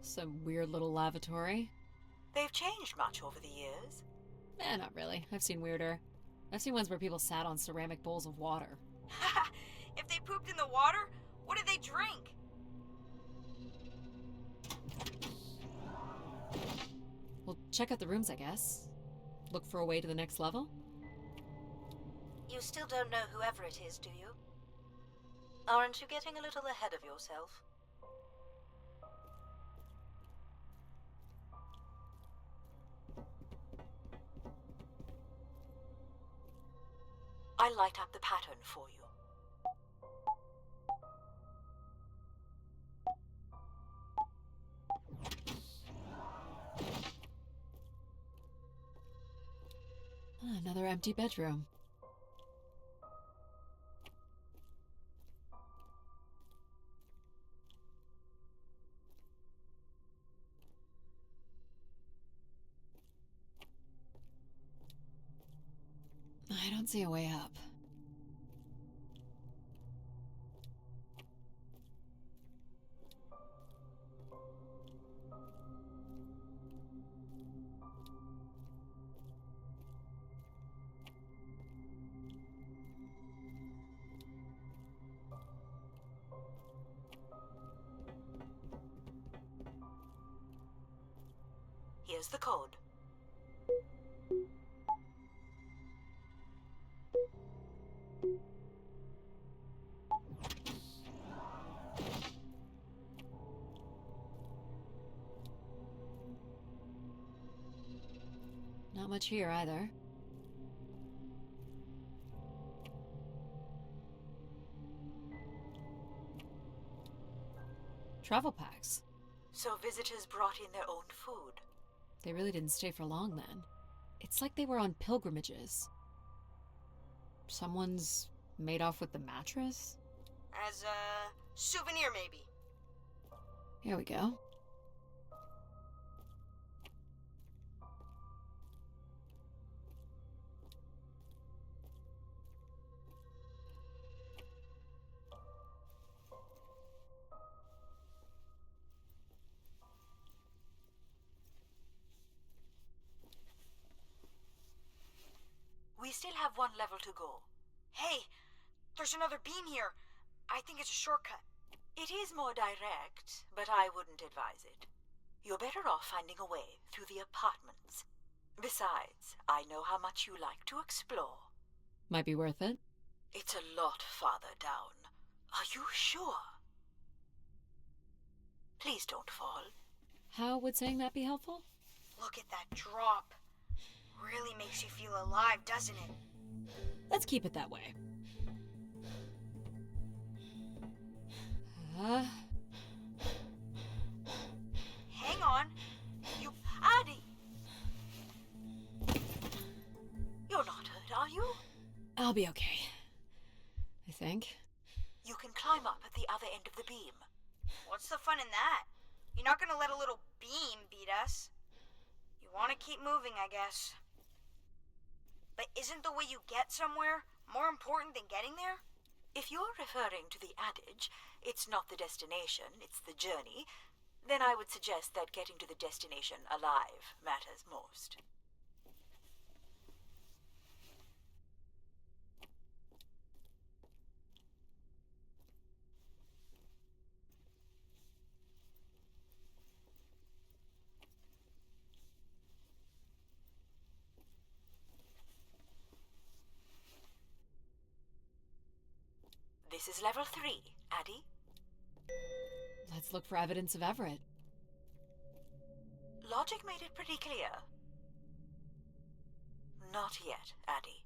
Some weird little lavatory. They've changed much over the years. Not really. I've seen weirder. I've seen ones where people sat on ceramic bowls of water. If they pooped in the water, what did they drink? Well, check out the rooms, I guess. Look for a way to the next level? You still don't know whoever it is, do you? Aren't you getting a little ahead of yourself? I light up the pattern for you. Another empty bedroom. I don't see a way up. Here's the code. Not much here either. Travel packs. So visitors brought in their own food. They really didn't stay for long then. It's like they were on pilgrimages. Someone's made off with the mattress? As a souvenir, maybe. Here we go. We still have one level to go. Hey, there's another beam here. I think it's a shortcut. It is more direct, but I wouldn't advise it. You're better off finding a way through the apartments. Besides, I know how much you like to explore. Might be worth it. It's a lot farther down. Are you sure? Please don't fall. How would saying that be helpful? Look at that drop. Really makes you feel alive, doesn't it? Let's keep it that way. Hang on. You... Adie! You're not hurt, are you? I'll be okay. I think. You can climb up at the other end of the beam. What's the fun in that? You're not gonna let a little beam beat us. You want to keep moving, I guess. But isn't the way you get somewhere more important than getting there? If you're referring to the adage, it's not the destination, it's the journey, then I would suggest that getting to the destination alive matters most. This is level 3, Adie. Let's look for evidence of Everett. Logic made it pretty clear. Not yet, Adie.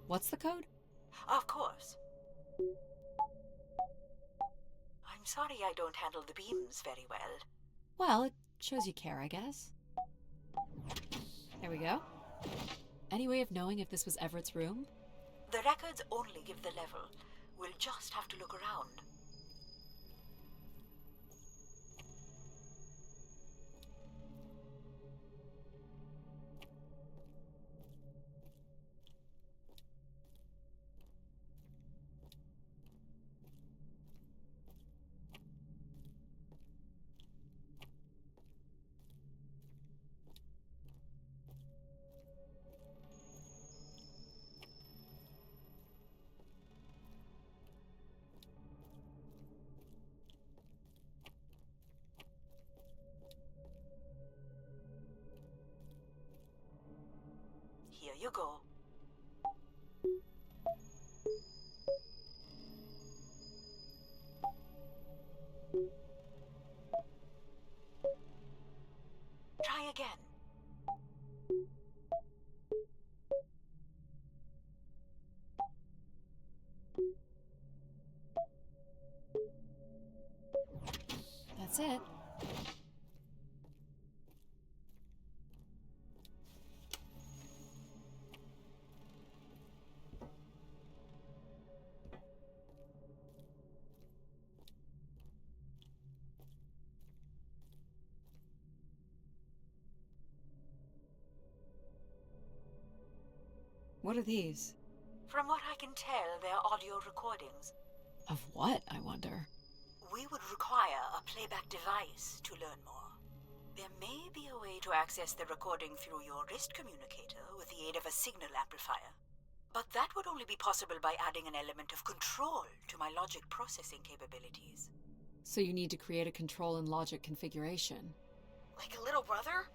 What's the code? Of course. I'm sorry I don't handle the beams very well. Well, it shows you care, I guess. There we go. Any way of knowing if this was Everett's room? The records only give the level. We'll just have to look around. Here you go. Try again. That's it. What are these? From what I can tell, they're audio recordings. Of what, I wonder? We would require a playback device to learn more. There may be a way to access the recording through your wrist communicator with the aid of a signal amplifier. But that would only be possible by adding an element of control to my logic processing capabilities. So you need to create a control and logic configuration. Like a little brother?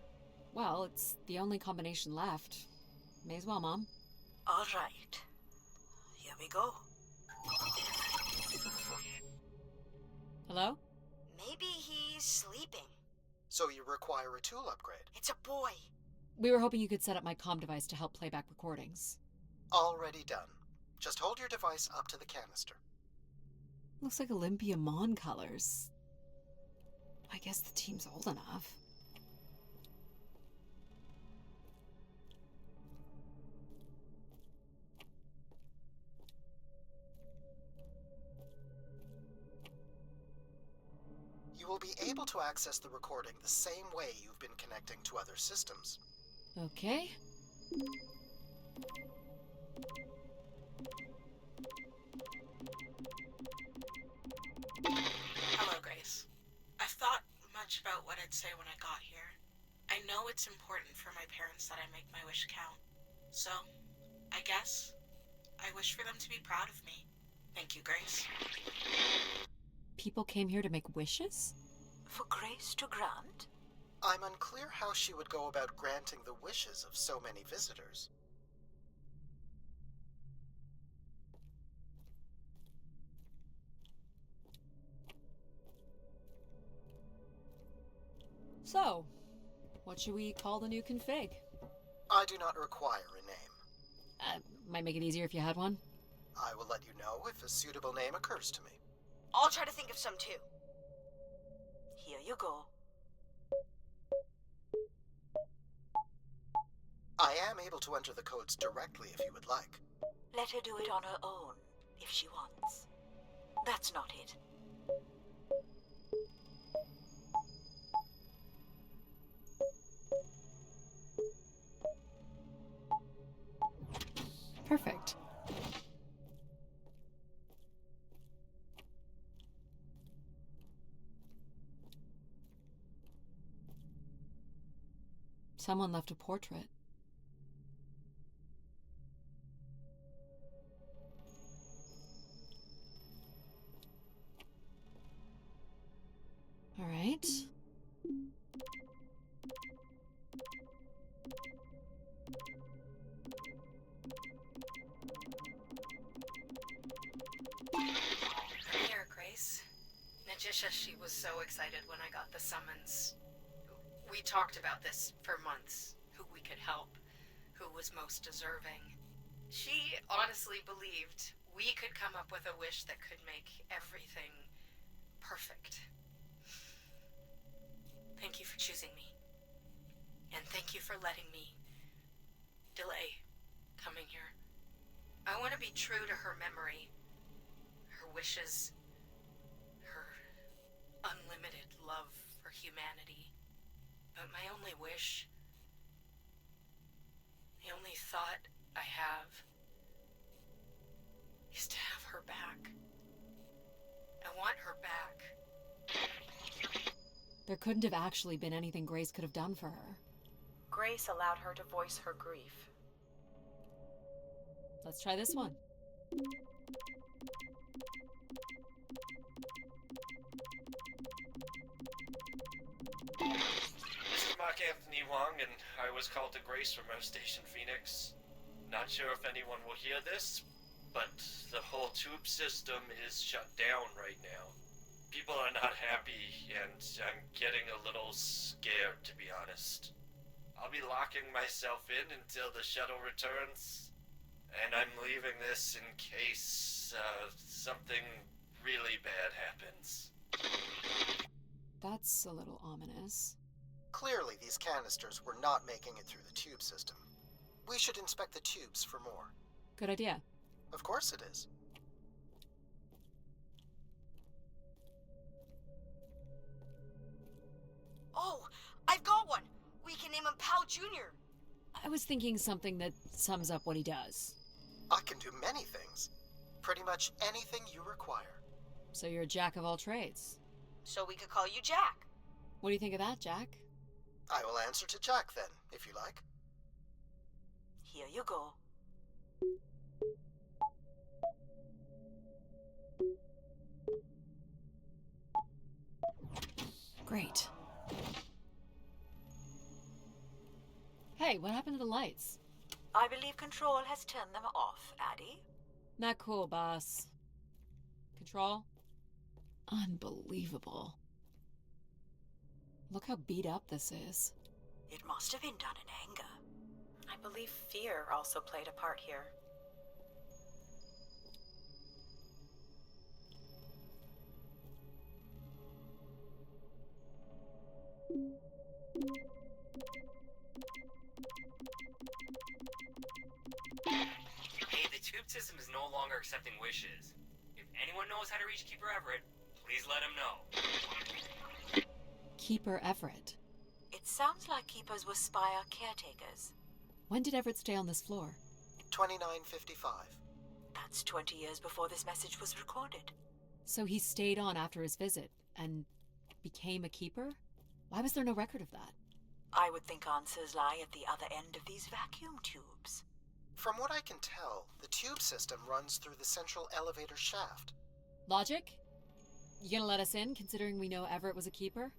Well, it's the only combination left. May as well, Mom. All right. Here we go. Hello? Maybe he's sleeping. So you require a tool upgrade. It's a boy. We were hoping you could set up my comm device to help play back recordings. Already done. Just hold your device up to the canister. Looks like Olympia Mon colors. I guess the team's old enough. You will be able to access the recording the same way you've been connecting to other systems. Okay. Hello, Grace. I've thought much about what I'd say when I got here. I know it's important for my parents that I make my wish count. So, I guess, I wish for them to be proud of me. Thank you, Grace. People came here to make wishes? For Grace to grant? I'm unclear how she would go about granting the wishes of so many visitors. So, what should we call the new config? I do not require a name. Might make it easier if you had one. I will let you know if a suitable name occurs to me. I'll try to think of some too. Here you go. I am able to enter the codes directly if you would like. Let her do it on her own, if she wants. That's not it. Perfect. Someone left a portrait. All right. Here, Grace. Najisha, she was so excited when I got the summons. We talked about this for months. Who we could help, who was most deserving. She honestly believed we could come up with a wish that could make everything perfect. Thank you for choosing me. And thank you for letting me delay coming here. I want to be true to her memory, her wishes, her unlimited love for humanity. But my only wish, the only thought I have, is to have her back. I want her back. There couldn't have actually been anything Grace could have done for her. Grace allowed her to voice her grief. Let's try this one. Mr. Mark Anthony Wong, and I was called to Grace from our station Phoenix. Not sure if anyone will hear this, but the whole tube system is shut down right now. People are not happy, and I'm getting a little scared, to be honest. I'll be locking myself in until the shuttle returns, and I'm leaving this in case something really bad happens. That's a little ominous. Clearly, these canisters were not making it through the tube system. We should inspect the tubes for more. Good idea. Of course it is. Oh, I've got one! We can name him Pal Jr. I was thinking something that sums up what he does. I can do many things. Pretty much anything you require. So you're a jack of all trades. So we could call you Jack. What do you think of that, Jack? I will answer to Jack then, if you like. Here you go. Great. Hey, what happened to the lights? I believe Control has turned them off, Adie. Not cool, boss. Control? Unbelievable. Look how beat up this is. It must have been done in anger. I believe fear also played a part here. Hey, the tube system is no longer accepting wishes. If anyone knows how to reach Keeper Everett, please let him know. Keeper Everett. It sounds like keepers were Spire caretakers. When did Everett stay on this floor? 2955. That's 20 years before this message was recorded. So he stayed on after his visit and became a keeper? Why was there no record of that? I would think answers lie at the other end of these vacuum tubes. From what I can tell, the tube system runs through the central elevator shaft. Logic? You gonna let us in, considering we know Everett was a keeper?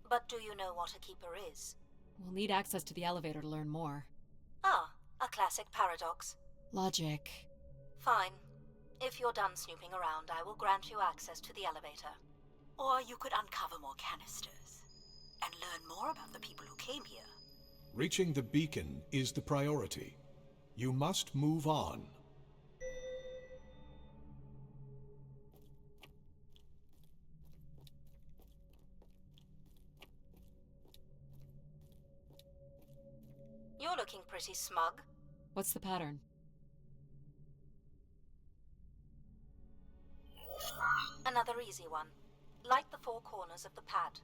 But do you know what a keeper is? We'll need access to the elevator to learn more. Ah, a classic paradox. Logic. Fine. If you're done snooping around, I will grant you access to the elevator. Or you could uncover more canisters and learn more about the people who came here. Reaching the beacon is the priority. You must move on. You're looking pretty smug. What's the pattern? Another easy one. Like the four corners of the pad.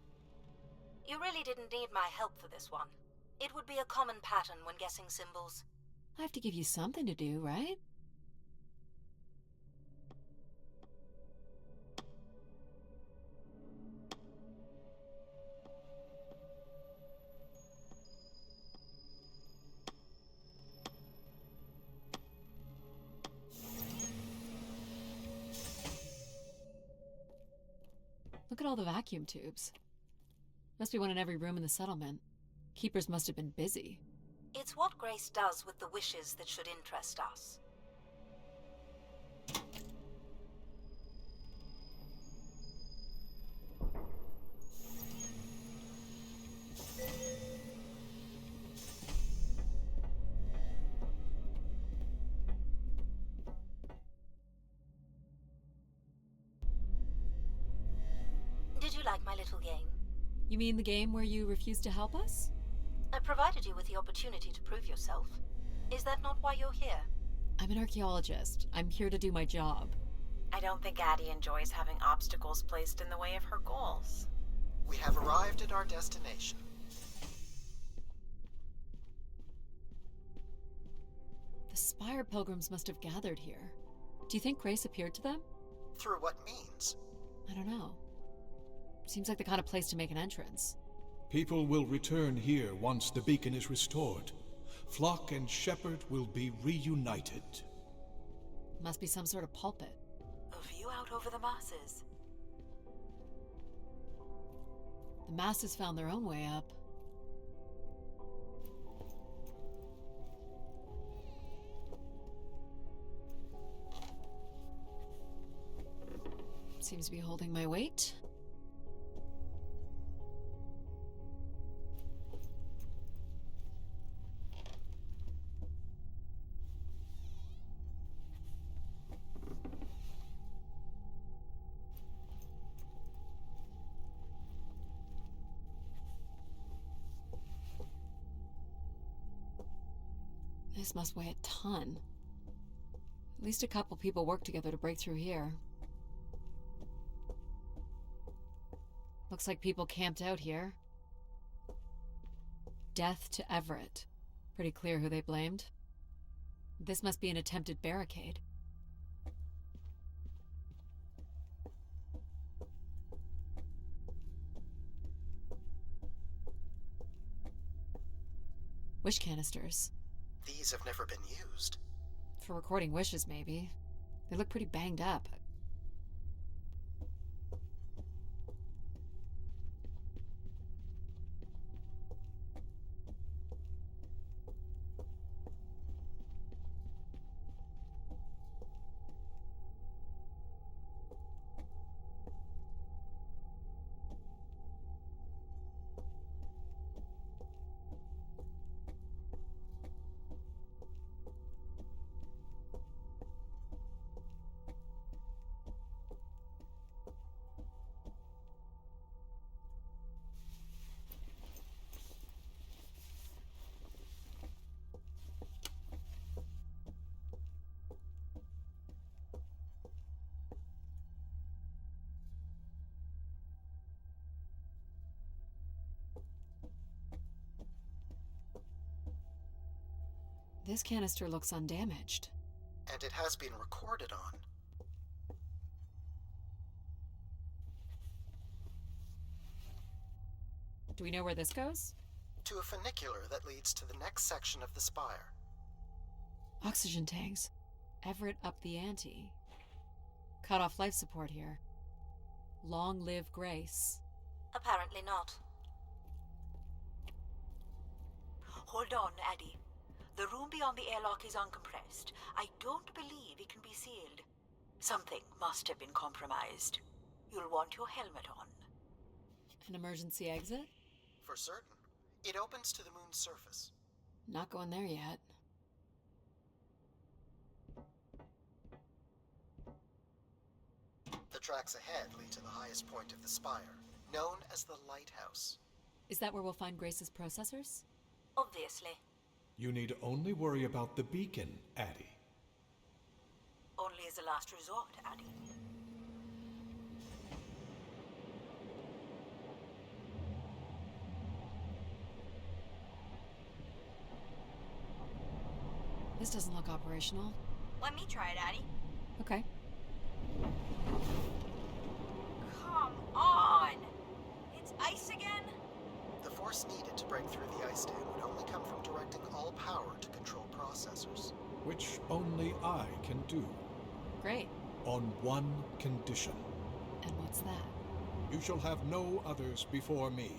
You really didn't need my help for this one. It would be a common pattern when guessing symbols. I have to give you something to do, right? Look at all the vacuum tubes. Must be one in every room in the settlement. Keepers must have been busy. It's what Grace does with the wishes that should interest us. Did you like my little game? You mean the game where you refused to help us? I provided you with the opportunity to prove yourself. Is that not why you're here? I'm an archaeologist. I'm here to do my job. I don't think Adie enjoys having obstacles placed in the way of her goals. We have arrived at our destination. The Spire pilgrims must have gathered here. Do you think Grace appeared to them? Through what means? I don't know. Seems like the kind of place to make an entrance. People will return here once the beacon is restored. Flock and shepherd will be reunited. Must be some sort of pulpit. A view out over the masses. The masses found their own way up. Seems to be holding my weight. This must weigh a ton. At least a couple people worked together to break through here. Looks like people camped out here. Death to Everett. Pretty clear who they blamed. This must be an attempted barricade. Wish canisters. These have never been used. For recording wishes, maybe. They look pretty banged up. This canister looks undamaged. And it has been recorded on. Do we know where this goes? To a funicular that leads to the next section of the spire. Oxygen tanks. Everett upped the ante. Cut off life support here. Long live Grace. Apparently not. Hold on, Adie. The room beyond the airlock is uncompressed. I don't believe it can be sealed. Something must have been compromised. You'll want your helmet on. An emergency exit? For certain. It opens to the moon's surface. Not going there yet. The tracks ahead lead to the highest point of the spire, known as the lighthouse. Is that where we'll find Grace's processors? Obviously. You need only worry about the beacon, Adie. Only as a last resort, Adie. This doesn't look operational. Let me try it, Adie. Okay. Come on! It's ice again? The force needed to break through the ice dam would only come from directing all power to control processors. Which only I can do. Great. On one condition. And what's that? You shall have no others before me.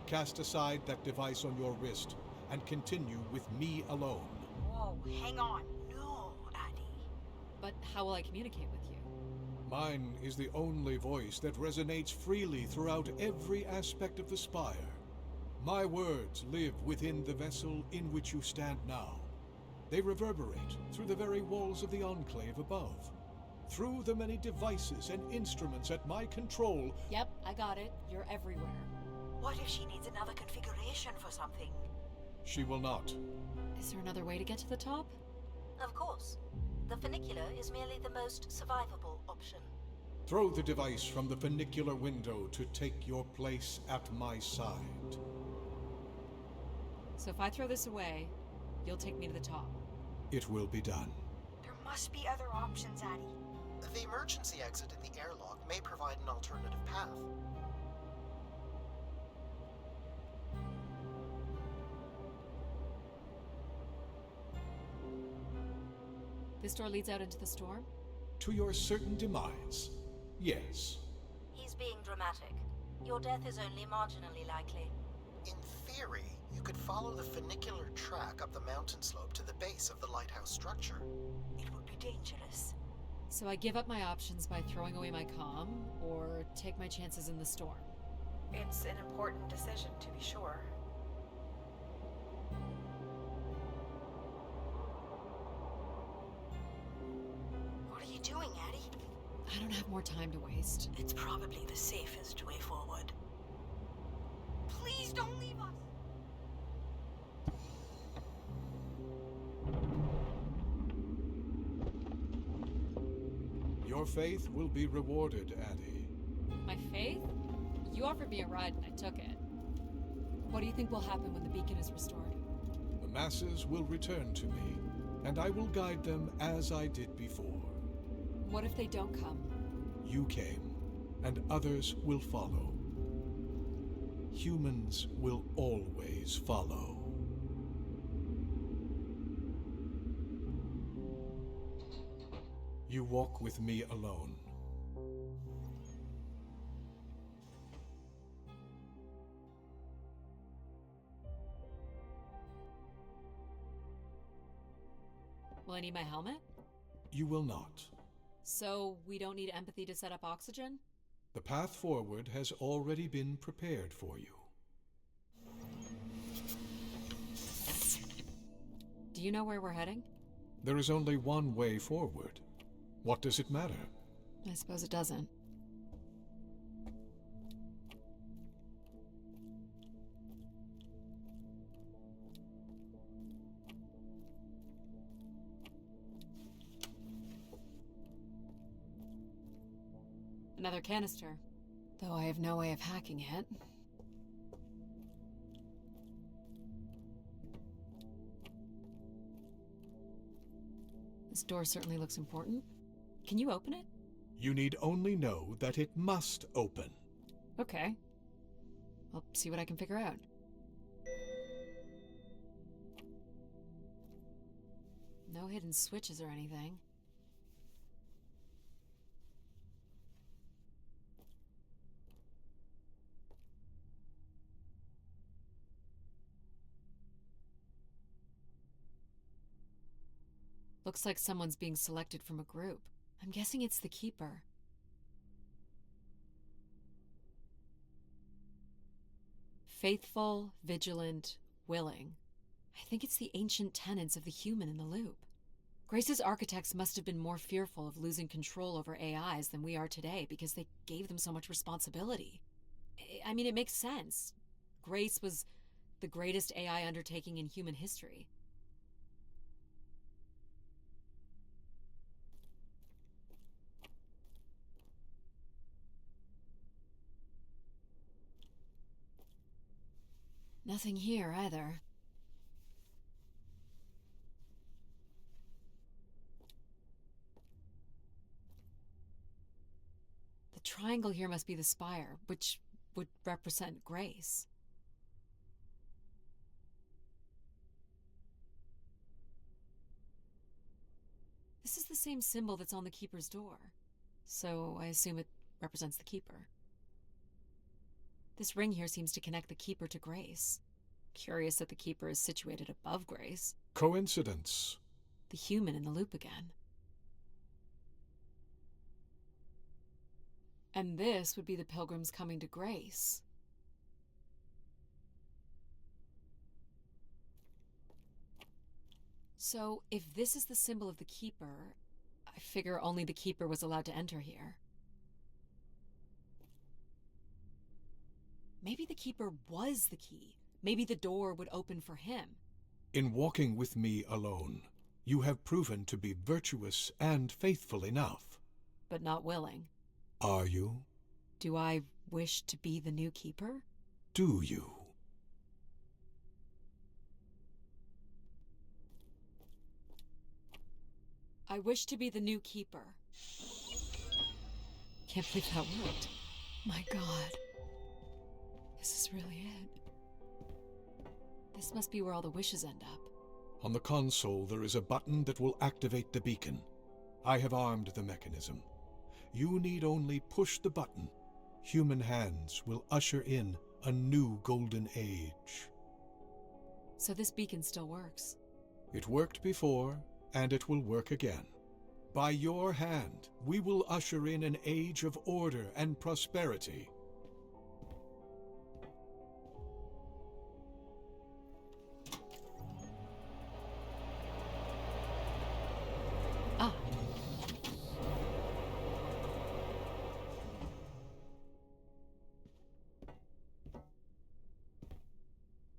Cast aside that device on your wrist and continue with me alone. Whoa, hang on. No, Adie. But how will I communicate with you? Mine is the only voice that resonates freely throughout every aspect of the spire. My words live within the vessel in which you stand now. They reverberate through the very walls of the enclave above. Through the many devices and instruments at my control. Yep, I got it. You're everywhere. What if she needs another configuration for something? She will not. Is there another way to get to the top? Of course. The funicular is merely the most survivable option. Throw the device from the funicular window to take your place at my side. So if I throw this away, you'll take me to the top. It will be done. There must be other options, Adie. The emergency exit in the airlock may provide an alternative path. This door leads out into the storm? To your certain demise, yes. He's being dramatic. Your death is only marginally likely. In theory, you could follow the funicular track up the mountain slope to the base of the lighthouse structure. It would be dangerous. So I give up my options by throwing away my comm, or take my chances in the storm? It's an important decision, to be sure. What are you doing, Adie? I don't have more time to waste. It's probably the safest way forward. Please don't leave us! Your faith will be rewarded, Adie. My faith? You offered me a ride and I took it. What do you think will happen when the beacon is restored? The masses will return to me, and I will guide them as I did before. What if they don't come? You came, and others will follow. Humans will always follow. You walk with me alone. Will I need my helmet? You will not. So we don't need empathy to set up oxygen? The path forward has already been prepared for you. Do you know where we're heading? There is only one way forward. What does it matter? I suppose it doesn't. Another canister. Though I have no way of hacking it. This door certainly looks important. Can you open it? You need only know that it must open. Okay. I'll see what I can figure out. No hidden switches or anything. Looks like someone's being selected from a group. I'm guessing it's the Keeper. Faithful, vigilant, willing. I think it's the ancient tenets of the human in the loop. Grace's architects must have been more fearful of losing control over AIs than we are today because they gave them so much responsibility. I mean, it makes sense. Grace was the greatest AI undertaking in human history. Nothing here either. The triangle here must be the spire, which would represent grace. This is the same symbol that's on the keeper's door, so I assume it represents the keeper. This ring here seems to connect the keeper to grace. Curious that the keeper is situated above grace. Coincidence. The human in the loop again. And this would be the pilgrims coming to grace. So, if this is the symbol of the keeper, I figure only the keeper was allowed to enter here. Maybe the keeper was the key. Maybe the door would open for him. In walking with me alone, you have proven to be virtuous and faithful enough. But not willing. Are you? Do I wish to be the new keeper? Do you? I wish to be the new keeper. Can't believe that worked. My God. This is really it. This must be where all the wishes end up. On the console, there is a button that will activate the beacon. I have armed the mechanism. You need only push the button. Human hands will usher in a new golden age. So this beacon still works. It worked before, and it will work again. By your hand, we will usher in an age of order and prosperity. Ah.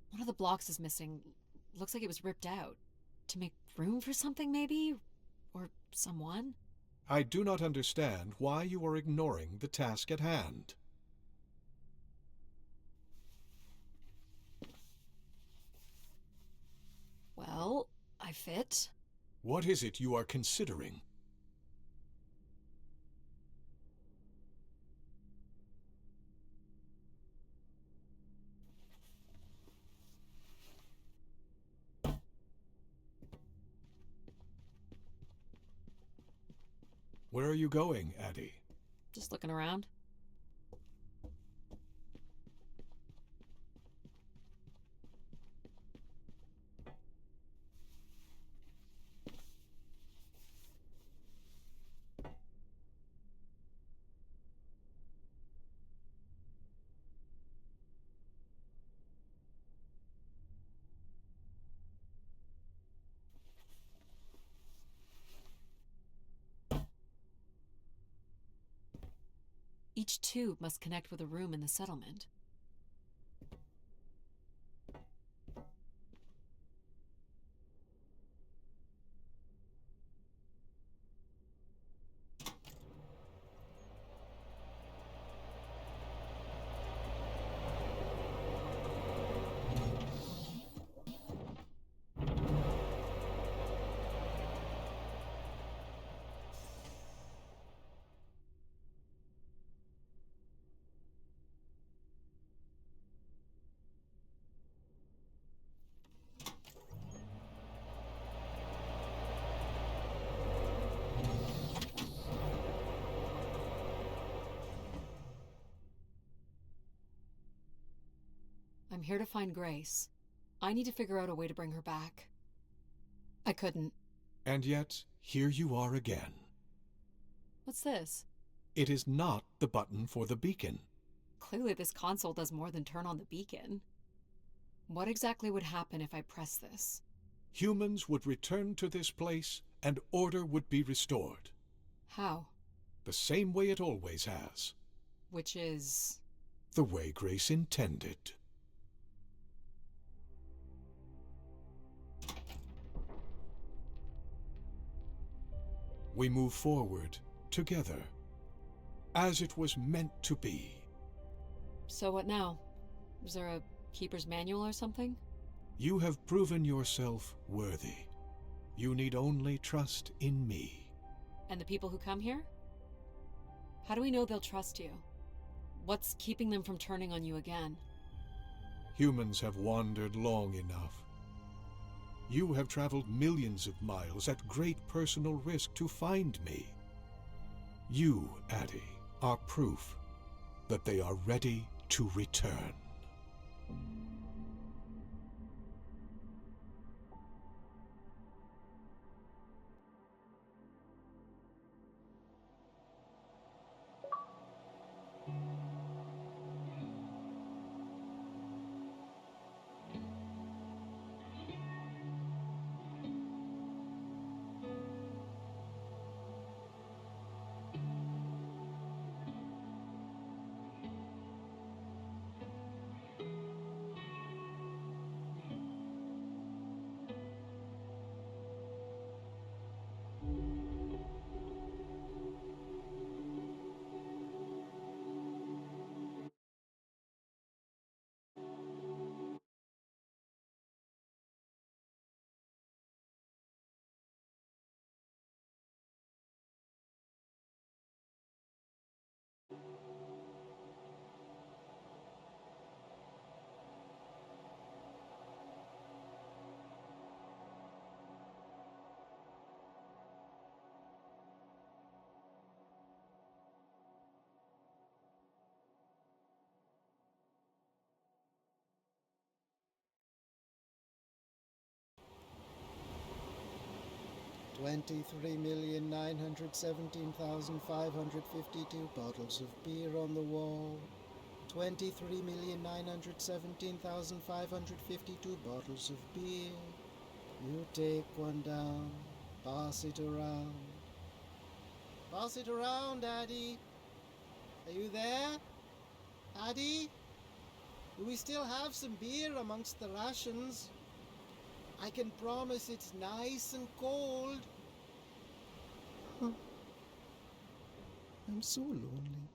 One of the blocks is missing. Looks like it was ripped out. To make room for something, maybe? Or someone? I do not understand why you are ignoring the task at hand. Well, I fit. What is it you are considering? Where are you going, Adie? Just looking around. Each tube must connect with a room in the settlement. I'm here to find Grace. I need to figure out a way to bring her back. I couldn't. And yet, here you are again. What's this? It is not the button for the beacon. Clearly this console does more than turn on the beacon. What exactly would happen if I press this? Humans would return to this place, and order would be restored. How? The same way it always has. Which is... The way Grace intended. We move forward together, as it was meant to be. So what now? Is there a keeper's manual or something? You have proven yourself worthy. You need only trust in me. And the people who come here? How do we know they'll trust you? What's keeping them from turning on you again? Humans have wandered long enough. You have traveled millions of miles at great personal risk to find me. You, Adie, are proof that they are ready to return. $23,917,552 bottles of beer on the wall. 23,917,552 bottles of beer. You take one down, pass it around. Pass it around, Adie. Are you there? Adie? Do we still have some beer amongst the rations? I can promise it's nice and cold. I'm so lonely.